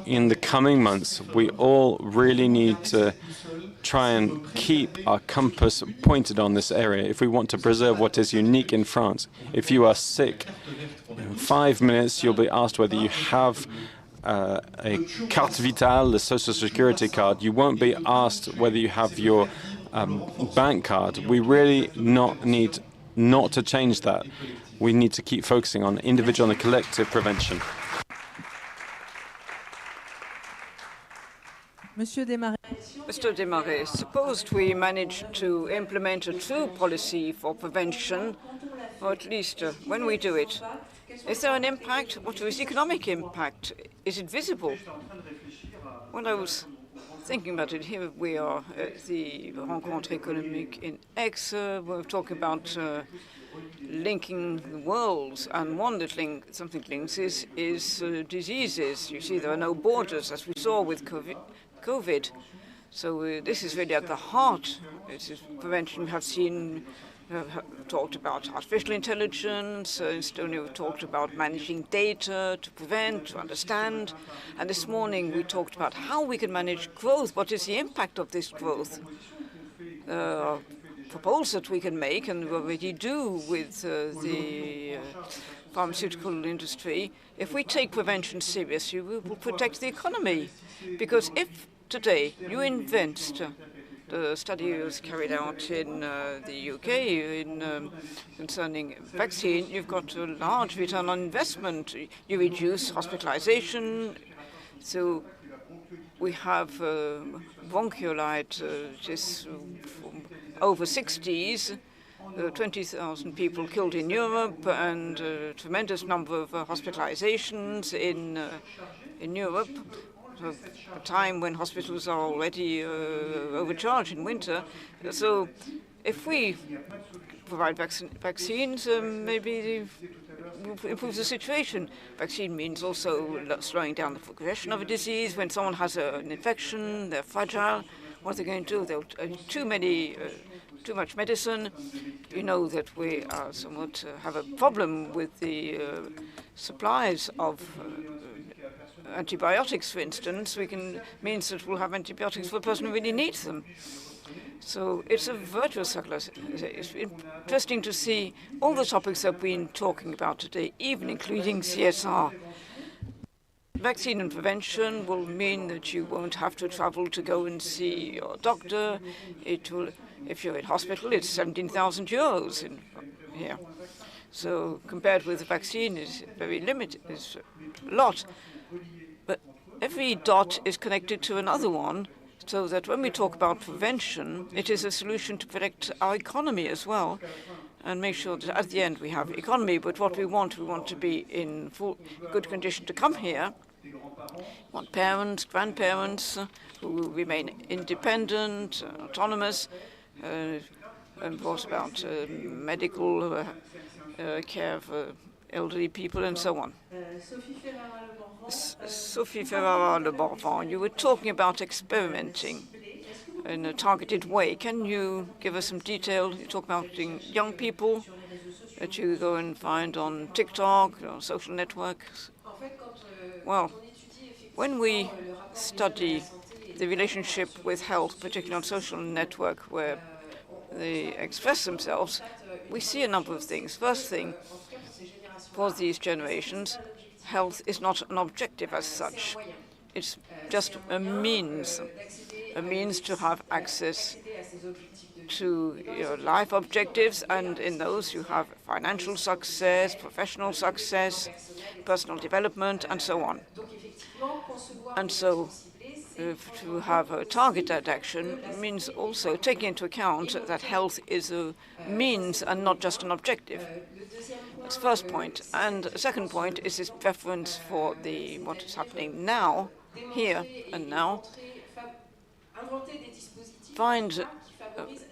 In the coming months, we all really need to try and keep our compass pointed on this area if we want to preserve what is unique in France. If you are sick, in 5 minutes you'll be asked whether you have a carte vitale, the social security card. You won't be asked whether you have your bank card. We really need not to change that. We need to keep focusing on individual and collective prevention. Monsieur Desmarais. Mr. Desmarais, suppose we manage to implement a true policy for prevention, or at least when we do it, is there an impact? What is the economic impact? Is it visible? When I was thinking about it, here we are at the Rencontre économique in Aix. We're talking about linking the world, and one that something links is diseases. You see, there are no borders, as we saw with COVID. So this is really at the heart. This is prevention. We have seen. Talked about artificial intelligence, in Estonia we talked about managing data to prevent, to understand, and this morning we talked about how we can manage growth, what is the impact of this growth. Proposals that we can make, and we already do with the pharmaceutical industry. If we take prevention seriously, we will protect the economy, because if today you invest the study was carried out in the UK concerning vaccine. You've got a large return on investment. You reduce hospitalization. So we have bronchiolite just over 60s, 20,000 people killed in Europe, and a tremendous number of hospitalizations in Europe. A time when hospitals are already overcharged in winter. So if we provide vaccines, maybe we'll improve the situation. Vaccine means also slowing down the progression of a disease. When someone has an infection, they're fragile. What are they going to do? They'll too much medicine. You know that we are somewhat have a problem with the supplies of antibiotics, for instance. Means that we'll have antibiotics for a person who really needs them. So it's a virtuous circle. It's interesting to see all the topics that we've been talking about today, even including CSR. Vaccine and prevention will mean that you won't have to travel to go and see your doctor. It will, if you're in hospital, it's 17,000 euros here. So compared with the vaccine, it's very limited. It's a lot. But every dot is connected to another one. So that when we talk about prevention, it is a solution to protect our economy as well, and make sure that at the end we have economy. But what we want to be in good condition to come here. We want parents, grandparents who remain independent, autonomous, and what about medical care for elderly people and so on. Sophie Ferrara-Le Morvan, you were talking about experimenting in a targeted way. Can you give us some detail? You talk about young people that you go and find on TikTok or social networks. Well, when we study the relationship with health, particularly on social network where they express themselves, we see a number of things. First thing, for these generations, health is not an objective as such. It's just a means to have access to your life objectives, and in those you have financial success, professional success, personal development, and so on. And so to have a targeted action means also taking into account that health is a means and not just an objective. That's the first point. And the second point is this preference for what is happening now, here and now. Find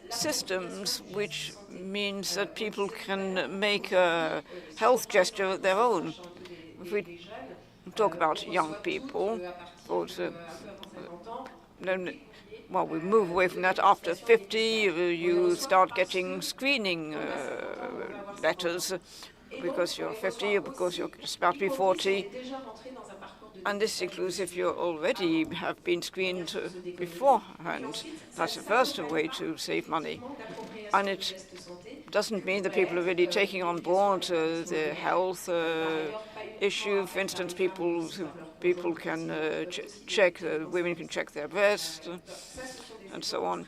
systems which means that people can make a health gesture of their own. If we talk about young people, well, we move away from that. After 50, you start getting screening letters because you're 50 or because you're about to be 40. And this includes if you already have been screened beforehand. That's the first way to save money. And it doesn't mean that people are really taking on board the health issue. For instance, people can women can check their breast and so on.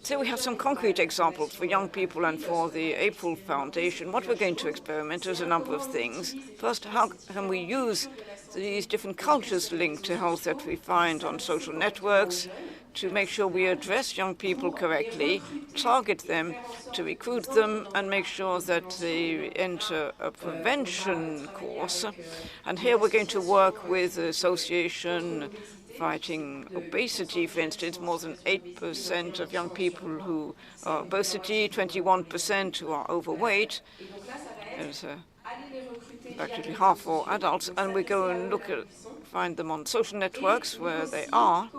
So we have some concrete examples for young people and for the April Foundation. What we're going to experiment is a number of things. First, how can we use these different cultures linked to health that we find on social networks to make sure we address young people correctly, target them, to recruit them, and make sure that they enter a prevention course. And here we're going to work with the association fighting obesity, for instance. More than 8% of young people who are obesity, 21% who are overweight. There's actually half for adults, and we go and find them on social networks where they are.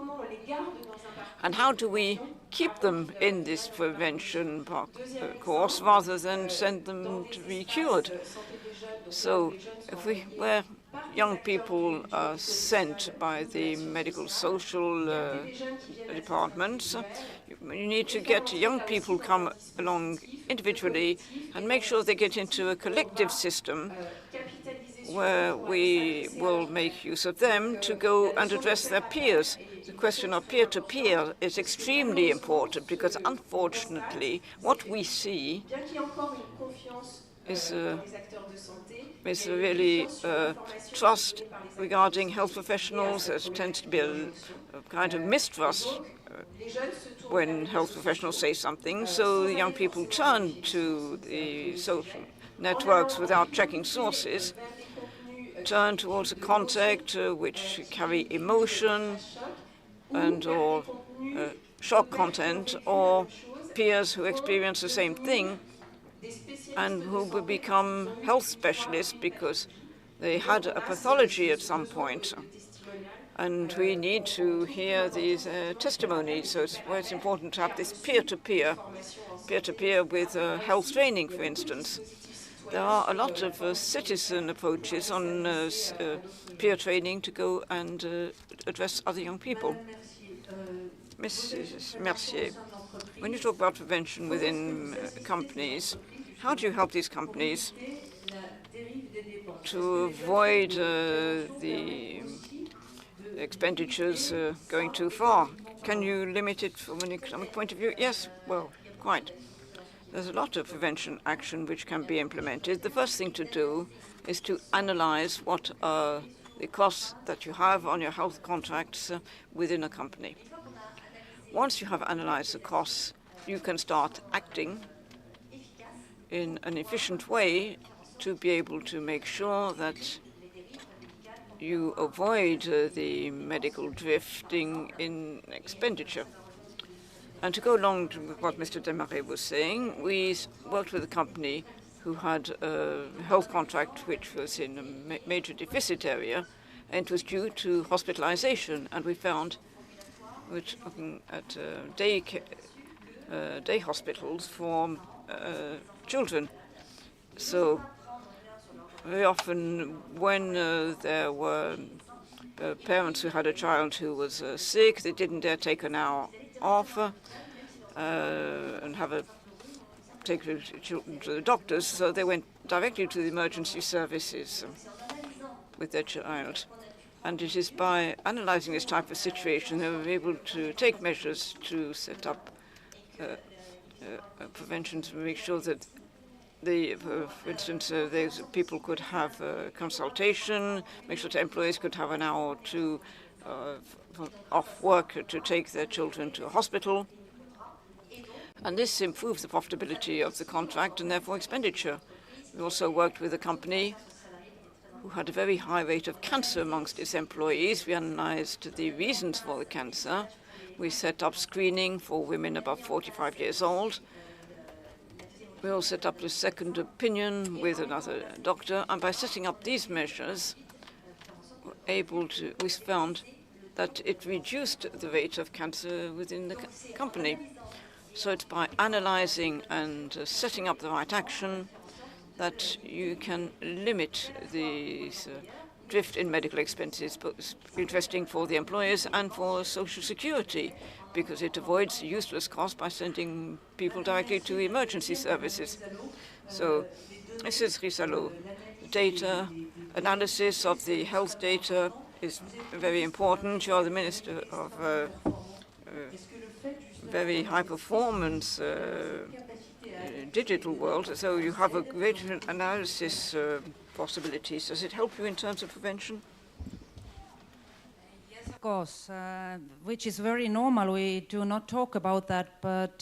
And how do we keep them in this prevention course rather than send them to be cured? So where young people are sent by the medical social departments, you need to get young people come along individually and make sure they get into a collective system where we will make use of them to go and address their peers. The question of peer-to-peer is extremely important because, unfortunately, what we see is really trust regarding health professionals. There tends to be a kind of mistrust when health professionals say something. So young people turn to the social networks without checking sources, turn towards a contact which carry emotion or shock content, or peers who experience the same thing and who will become health specialists because they had a pathology at some point. And we need to hear these testimonies. So it's important to have this peer-to-peer with health training, for instance. There are a lot of citizen approaches on peer training to go and address other young people. Mrs. Mercier, when you talk about prevention within companies, how do you help these companies to avoid the expenditures going too far? Can you limit it from an economic point of view? Yes, well, quite. There's a lot of prevention action which can be implemented. The first thing to do is to analyze what are the costs that you have on your health contracts within a company. Once you have analyzed the costs, you can start acting in an efficient way to be able to make sure that you avoid the medical drifting in expenditure. And to go along to what Mr. Desmarais was saying, we worked with a company who had a health contract which was in a major deficit area, and it was due to hospitalization. And we found, which looking at day hospitals for children. So very often when there were parents who had a child who was sick, they didn't dare take an hour off and take the children to the doctors, so they went directly to the emergency services with their child. And it is by analyzing this type of situation they were able to take measures to set up prevention to make sure that for instance, those people could have consultation, make sure that employees could have an hour or two off work to take their children to a hospital. And this improves the profitability of the contract and therefore expenditure. We also worked with a company who had a very high rate of cancer amongst its employees. We analyzed the reasons for the cancer. We set up screening for women above 45 years old. We all set up a second opinion with another doctor, and by setting up these measures, we found that it reduced the rate of cancer within the company. So it's by analyzing and setting up the right action that you can limit the drift in medical expenses, but it's interesting for the employers and for Social Security, because it avoids useless costs by sending people directly to emergency services. So this is Risalo. Data analysis of the health data is very important. You are the Minister of very high performance digital world, so you have a great analysis possibilities. Does it help you in terms of prevention? Yes, of course, which is very normal. We do not talk about that, but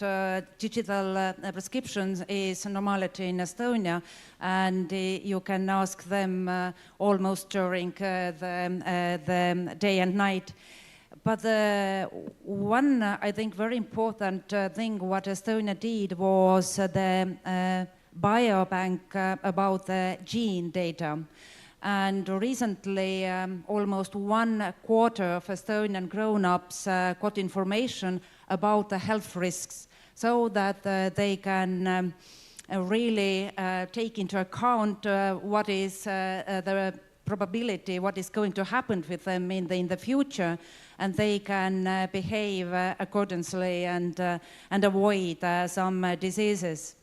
digital prescriptions is a normality in Estonia, and you can ask them almost during the day and night. But one, I think, very important thing what Estonia did was the biobank about the gene data. And recently, almost 1/4 of Estonian grown-ups got information about the health risks, so that they can really take into account what is the probability, what is going to happen with them in the future, and they can behave accordingly and avoid some diseases.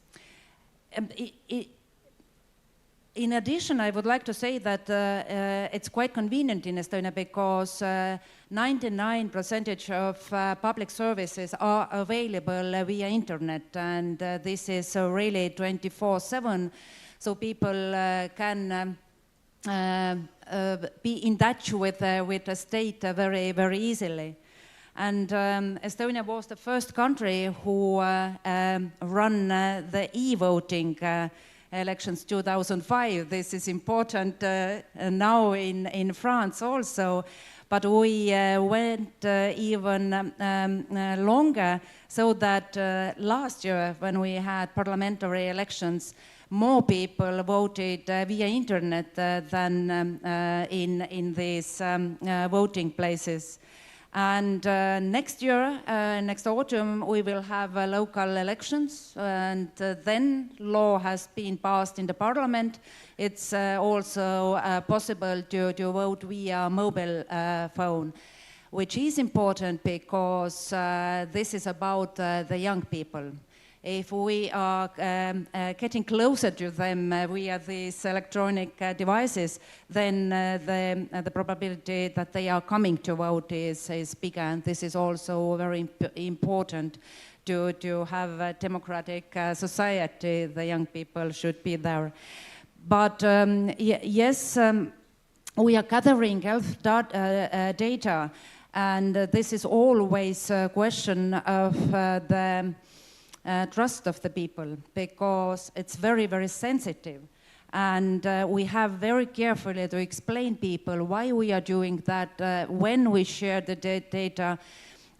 In addition, I would like to say that it's quite convenient in Estonia because 99% of public services are available via internet, and this is really 24/7, so people can be in touch with the state very, very easily. And Estonia was the first country who run the e-voting elections 2005. This is important now in France also, but we went even longer, so that last year when we had parliamentary elections, more people voted via internet than in these voting places. And next year, next autumn, we will have local elections, and then law has been passed in the parliament. It's also possible to vote via mobile phone, which is important because this is about the young people. If we are getting closer to them via these electronic devices, then the probability that they are coming to vote is bigger. And this is also very important to have a democratic society. The young people should be there. But yes, we are gathering health data, and this is always a question of the trust of the people, because it's very, very sensitive. And we have very carefully to explain people why we are doing that, when we share the data.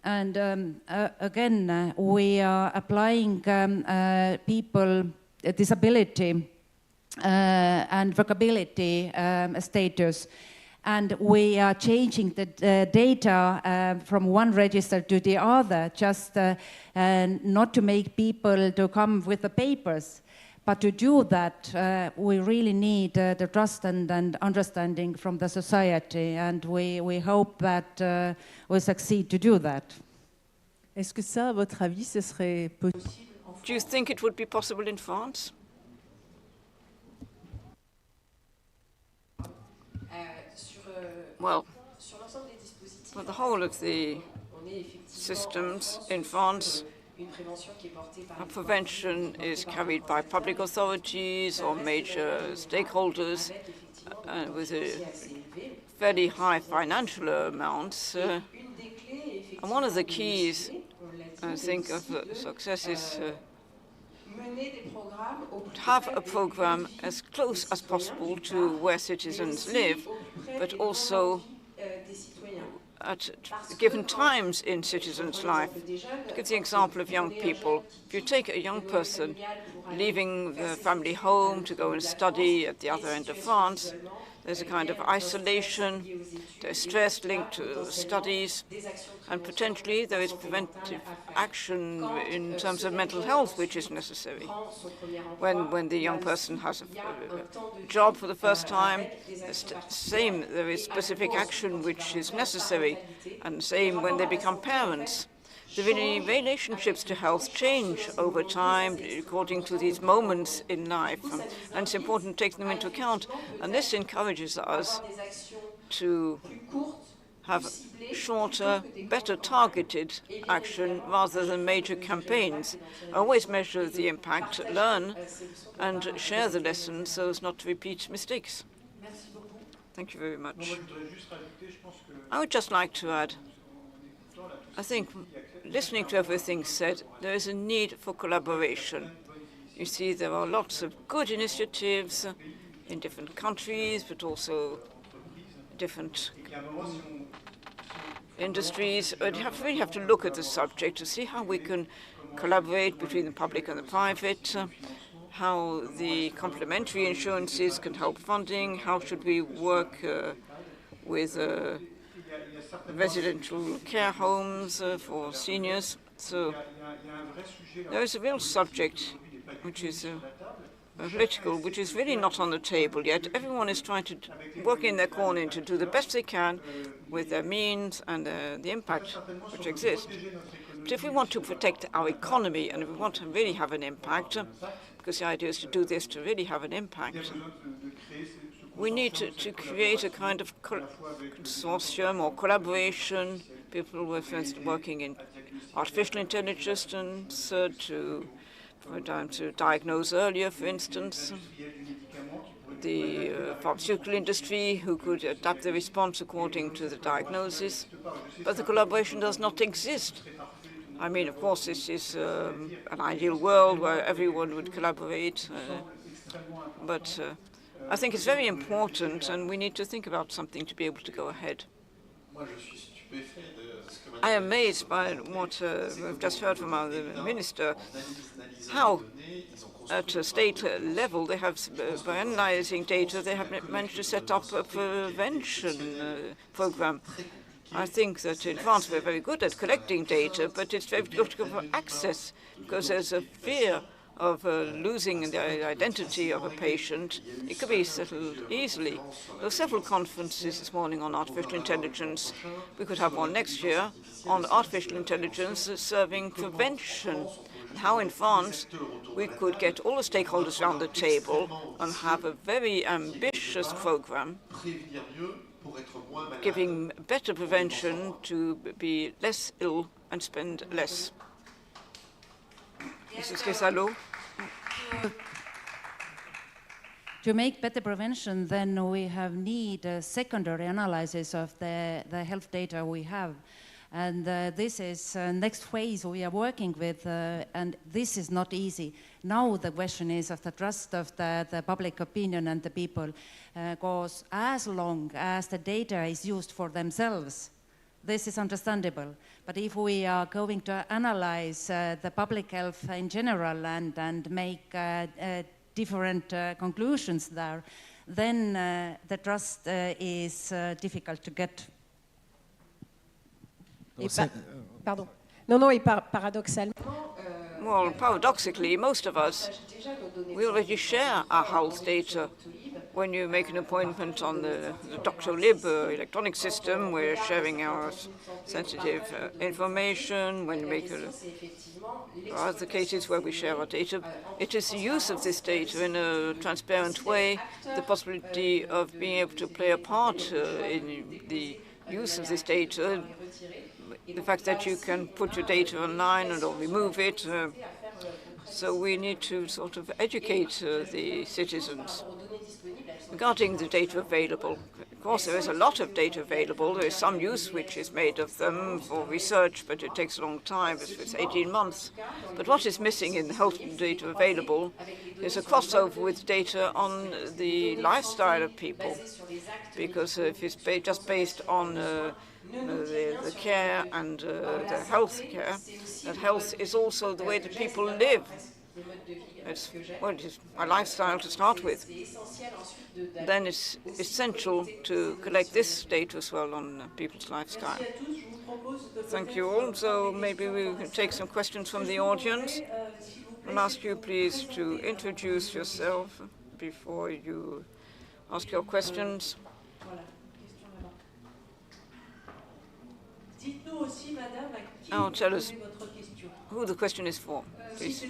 And again, we are applying people disability and workability status. And we are changing the data from one register to the other, just not to make people to come with the papers. But to do that, we really need the trust and understanding from the society, and we hope that we'll succeed to do that. Est-ce que ça, à votre avis, ce serait possible en France? Do you think it would be possible in France? Well, for the whole of the systems in France, prevention is carried by public authorities or major stakeholders with a fairly high financial amounts. And one of the keys, I think, of success is to have a program as close as possible to where citizens live, but also at given times in citizens' life. To give the example of young people, if you take a young person leaving the family home to go and study at the other end of France, there's a kind of isolation, there's stress linked to studies, and potentially there is preventive action in terms of mental health, which is necessary. When the young person has a job for the first time, same, there is specific action which is necessary, and same when they become parents. The relationships to health change over time according to these moments in life, and it's important to take them into account. And this encourages us to have shorter, better targeted action rather than major campaigns. Always measure the impact, learn, and share the lessons so as not to repeat mistakes. Thank you very much. I would just like to add, I think, listening to everything said, there is a need for collaboration. You see, there are lots of good initiatives in different countries, but also different industries. But you really have to look at the subject to see how we can collaborate between the public and the private, how the complementary insurances can help funding, how should we work with residential care homes for seniors. So there is a real subject which is political, which is really not on the table yet. Everyone is trying to work in their corner to do the best they can with their means and the impact which exists. But if we want to protect our economy and if we want to really have an impact, because the idea is to do this to really have an impact, we need to create a kind of consortium or collaboration. People were, for instance, working in artificial intelligence to diagnose earlier, for instance. The pharmaceutical industry who could adapt the response according to the diagnosis. But the collaboration does not exist. I mean, of course, this is an ideal world where everyone would collaborate, but I think it's very important, and we need to think about something to be able to go ahead. I am amazed by what we've just heard from our minister, how at a state level they have, by analyzing data, they have managed to set up a prevention program. I think that in France we're very good at collecting data, but it's very difficult for access because there's a fear of losing the identity of a patient. It could be settled easily. There were several conferences this morning on artificial intelligence. We could have one next year on artificial intelligence serving prevention, and how in France we could get all the stakeholders around the table and have a very ambitious program giving better prevention to be less ill and spend less. Mrs. Quesalo. To make better prevention, then we have need a secondary analysis of the health data we have. And this is next phase we are working with, and this is not easy. Now the question is of the trust of the public opinion and the people, because as long as the data is used for themselves, this is understandable. But if we are going to analyze the public health in general and make different conclusions there, then the trust is difficult to get. Pardon. Non, et paradoxalement. Well, paradoxically, most of us, we already share our health data. When you make an appointment on the Doctolib electronic system, we're sharing our sensitive information. When you make there are other cases where we share our data. It is the use of this data in a transparent way, the possibility of being able to play a part in the use of this data, the fact that you can put your data online and or remove it. So we need to sort of educate the citizens regarding the data available. Of course, there is a lot of data available. There is some use which is made of them for research, but it takes a long time. It's 18 months. But what is missing in the health data available is a crossover with data on the lifestyle of people. Because if it's just based on the care and the health care, that health is also the way that people live. It is a lifestyle to start with. Then it's essential to collect this data as well on people's lifestyle. Thank you all. So maybe we can take some questions from the audience. I'll ask you please to introduce yourself before you ask your questions. Now tell us who the question is for, please.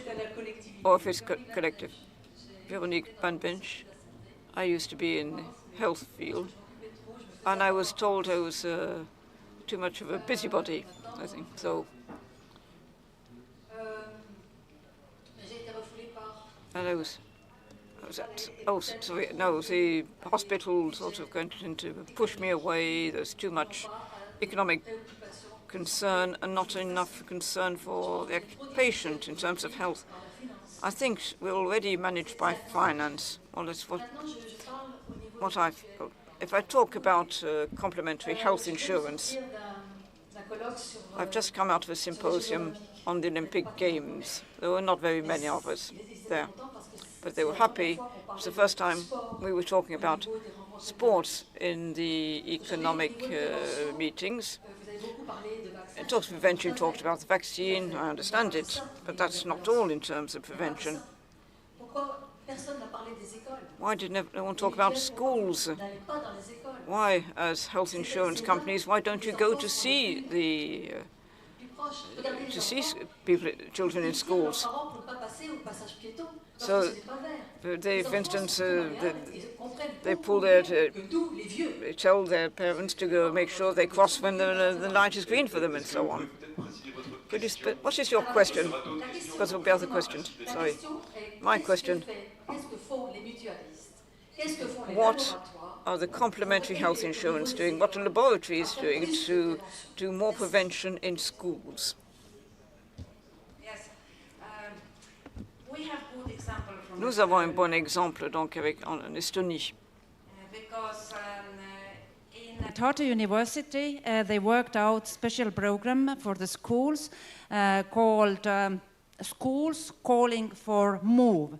Or if it's collective. Veronique Van Bench. I used to be in the health field, and I was told I was too much of a busybody, I think. So, and I was at, the hospital sort of going to push me away. There's too much economic concern and not enough concern for the patient in terms of health. I think we're already managed by finance. Well, that's what I've. If I talk about complementary health insurance, I've just come out of a symposium on the Olympic Games. There were not very many of us there, but they were happy. It was the first time we were talking about sports in the economic meetings. In terms of prevention, you talked about the vaccine. I understand it, but that's not all in terms of prevention. Why did no one talk about schools? Why, as health insurance companies, why don't you go to see the children in schools? So they, for instance, they tell their parents to go make sure they cross when the light is green for them and so on. What is your question? Because there will be other questions. Sorry. My question. What are the complementary health insurance doing? What are laboratories doing to do more prevention in schools? Nous avons un bon exemple donc en Estonie. Because at Tartu University, they worked out special program for the schools called Schools Calling for Move.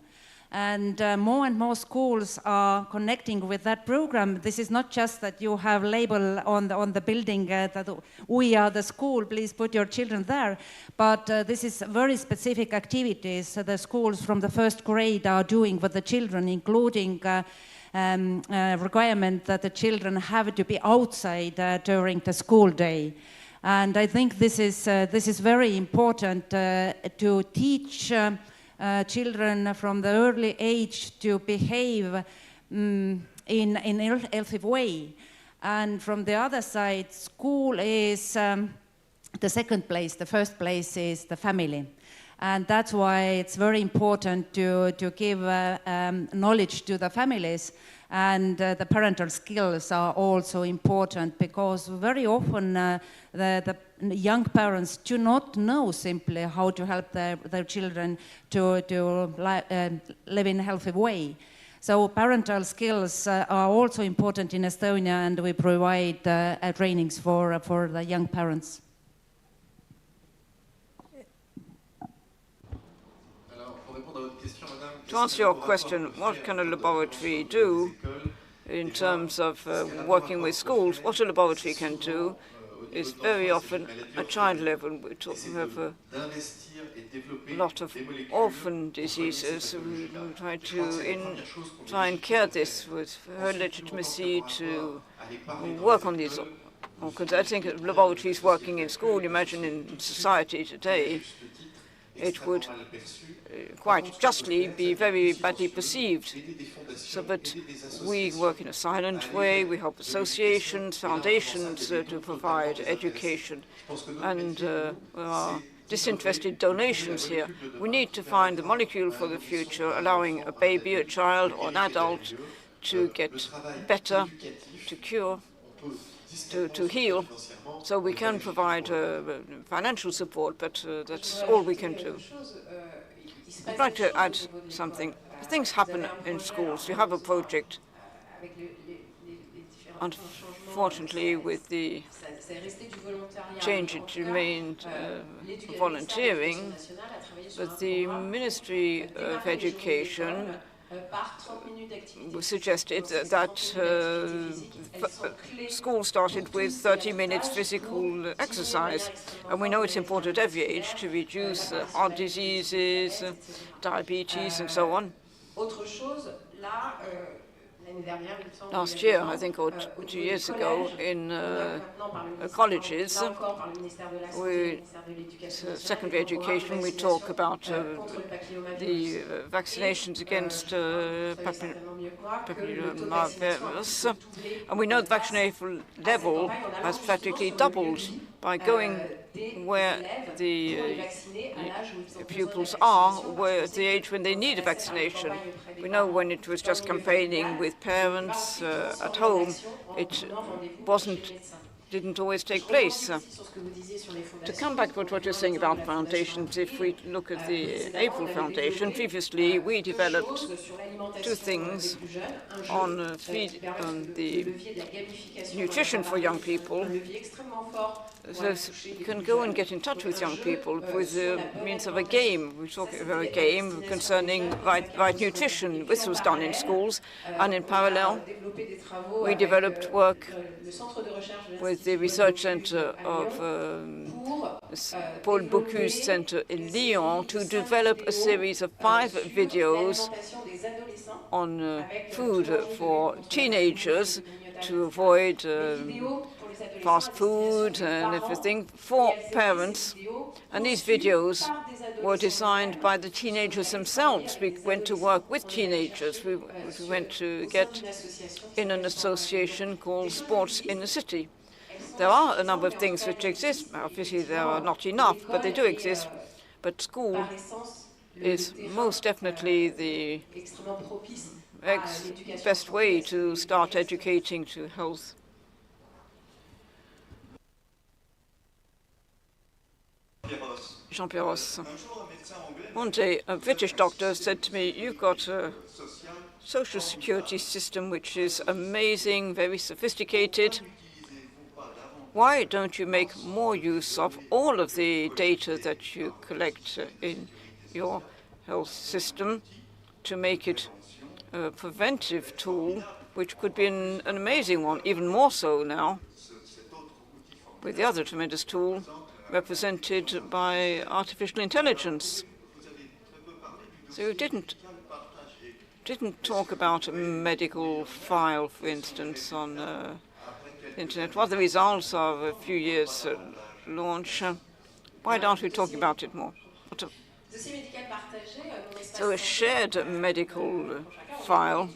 And more schools are connecting with that program. This is not just that you have label on the building that we are the school, please put your children there. But this is very specific activities the schools from the first grade are doing with the children, including requirement that the children have to be outside during the school day. And I think this is very important to teach children from the early age to behave in a healthy way. And from the other side, school is the second place. The first place is the family. And that's why it's very important to give knowledge to the families. And the parental skills are also important, because very often the young parents do not know simply how to help their children to live in a healthy way. So parental skills are also important in Estonia, and we provide trainings for the young parents. To answer your question, what can a laboratory do in terms of working with schools? What a laboratory can do is very often at child level. We have a lot of orphan diseases. We try and cure this with her legitimacy to work on these. Because I think laboratories working in school, imagine in society today, it would quite justly be very badly perceived. So, but we work in a silent way. We help associations, foundations to provide education, and there are disinterested donations here. We need to find the molecule for the future, allowing a baby, a child, or an adult to get better, to cure, to heal. So we can provide financial support, but that's all we can do. I'd like to add something. Things happen in schools. You have a project. Unfortunately, with the change, it remained volunteering, but the Ministry of Education suggested that school started with 30 minutes physical exercise. And we know it's important at every age to reduce heart diseases, diabetes, and so on. Last year, I think, or 2 years ago, in colleges, secondary education, we talk about the vaccinations against papillomavirus, and we know the vaccination level has practically doubled by going where the pupils are, where the age when they need a vaccination. We know when it was just campaigning with parents at home, it didn't always take place. To come back to what you're saying about foundations, if we look at the April Foundation, previously we developed two things on the nutrition for young people. So you can go and get in touch with young people with the means of a game. We talk about a game concerning right nutrition. This was done in schools, and in parallel, we developed work with the research center of Paul Bocuse Center in Lyon to develop a series of 5 videos on food for teenagers to avoid fast food and everything for parents. And these videos were designed by the teenagers themselves. We went to work with teenagers. We went to get in an association called Sports in the City. There are a number of things which exist. Obviously, there are not enough, but they do exist. But school is most definitely the best way to start educating to health. Jean-Pierre Ross. One day, a British doctor said to me, "You've got a social security system which is amazing, very sophisticated. Why don't you make more use of all of the data that you collect in your health system to make it a preventive tool, which could be an amazing one, even more so now, with the other tremendous tool represented by artificial intelligence." So you didn't talk about a medical file, for instance, on the internet. What the results of a few years launch? Why aren't we talking about it more? So a shared medical file.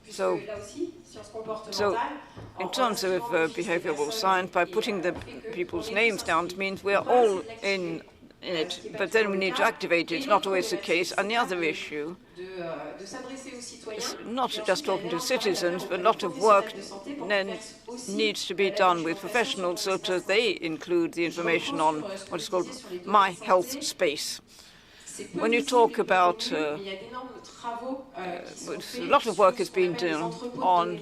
So in terms of behavioral science, by putting the people's names down, it means we're all in in it, but then we need to activate it. It's not always the case. And the other issue is not just talking to citizens, but a lot of work then needs to be done with professionals so that they include the information on what is called my health space. When you talk about a lot of work has been done on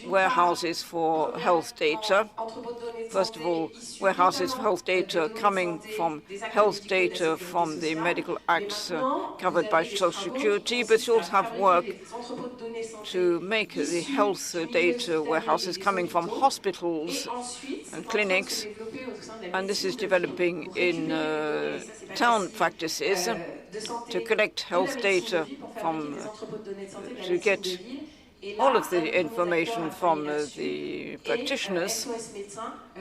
warehouses for health data. First of all, warehouses for health data coming from health data from the medical acts covered by Social Security, but you also have work to make the health data warehouses coming from hospitals and clinics, and this is developing in town practices to collect health data from, to get all of the information from the practitioners,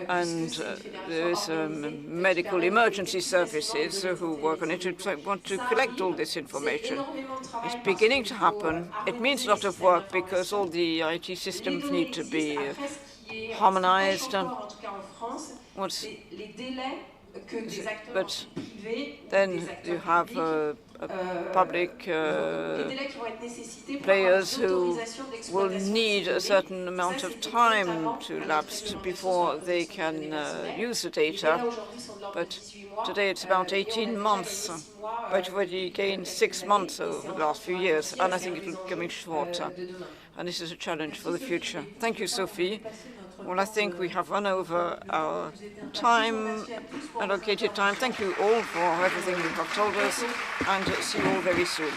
and there is medical emergency services who work on it to want to collect all this information. It's beginning to happen. It means a lot of work because all the IT systems need to be harmonized. But then you have public players who will need a certain amount of time to lapse before they can use the data. But today it's about 18 months, but you've already gained 6 months over the last few years, and I think it will be coming shorter. And this is a challenge for the future. Thank you, Sophie. Well, I think we have run over our time, allocated time. Thank you all for everything you have told us, and see you all very soon.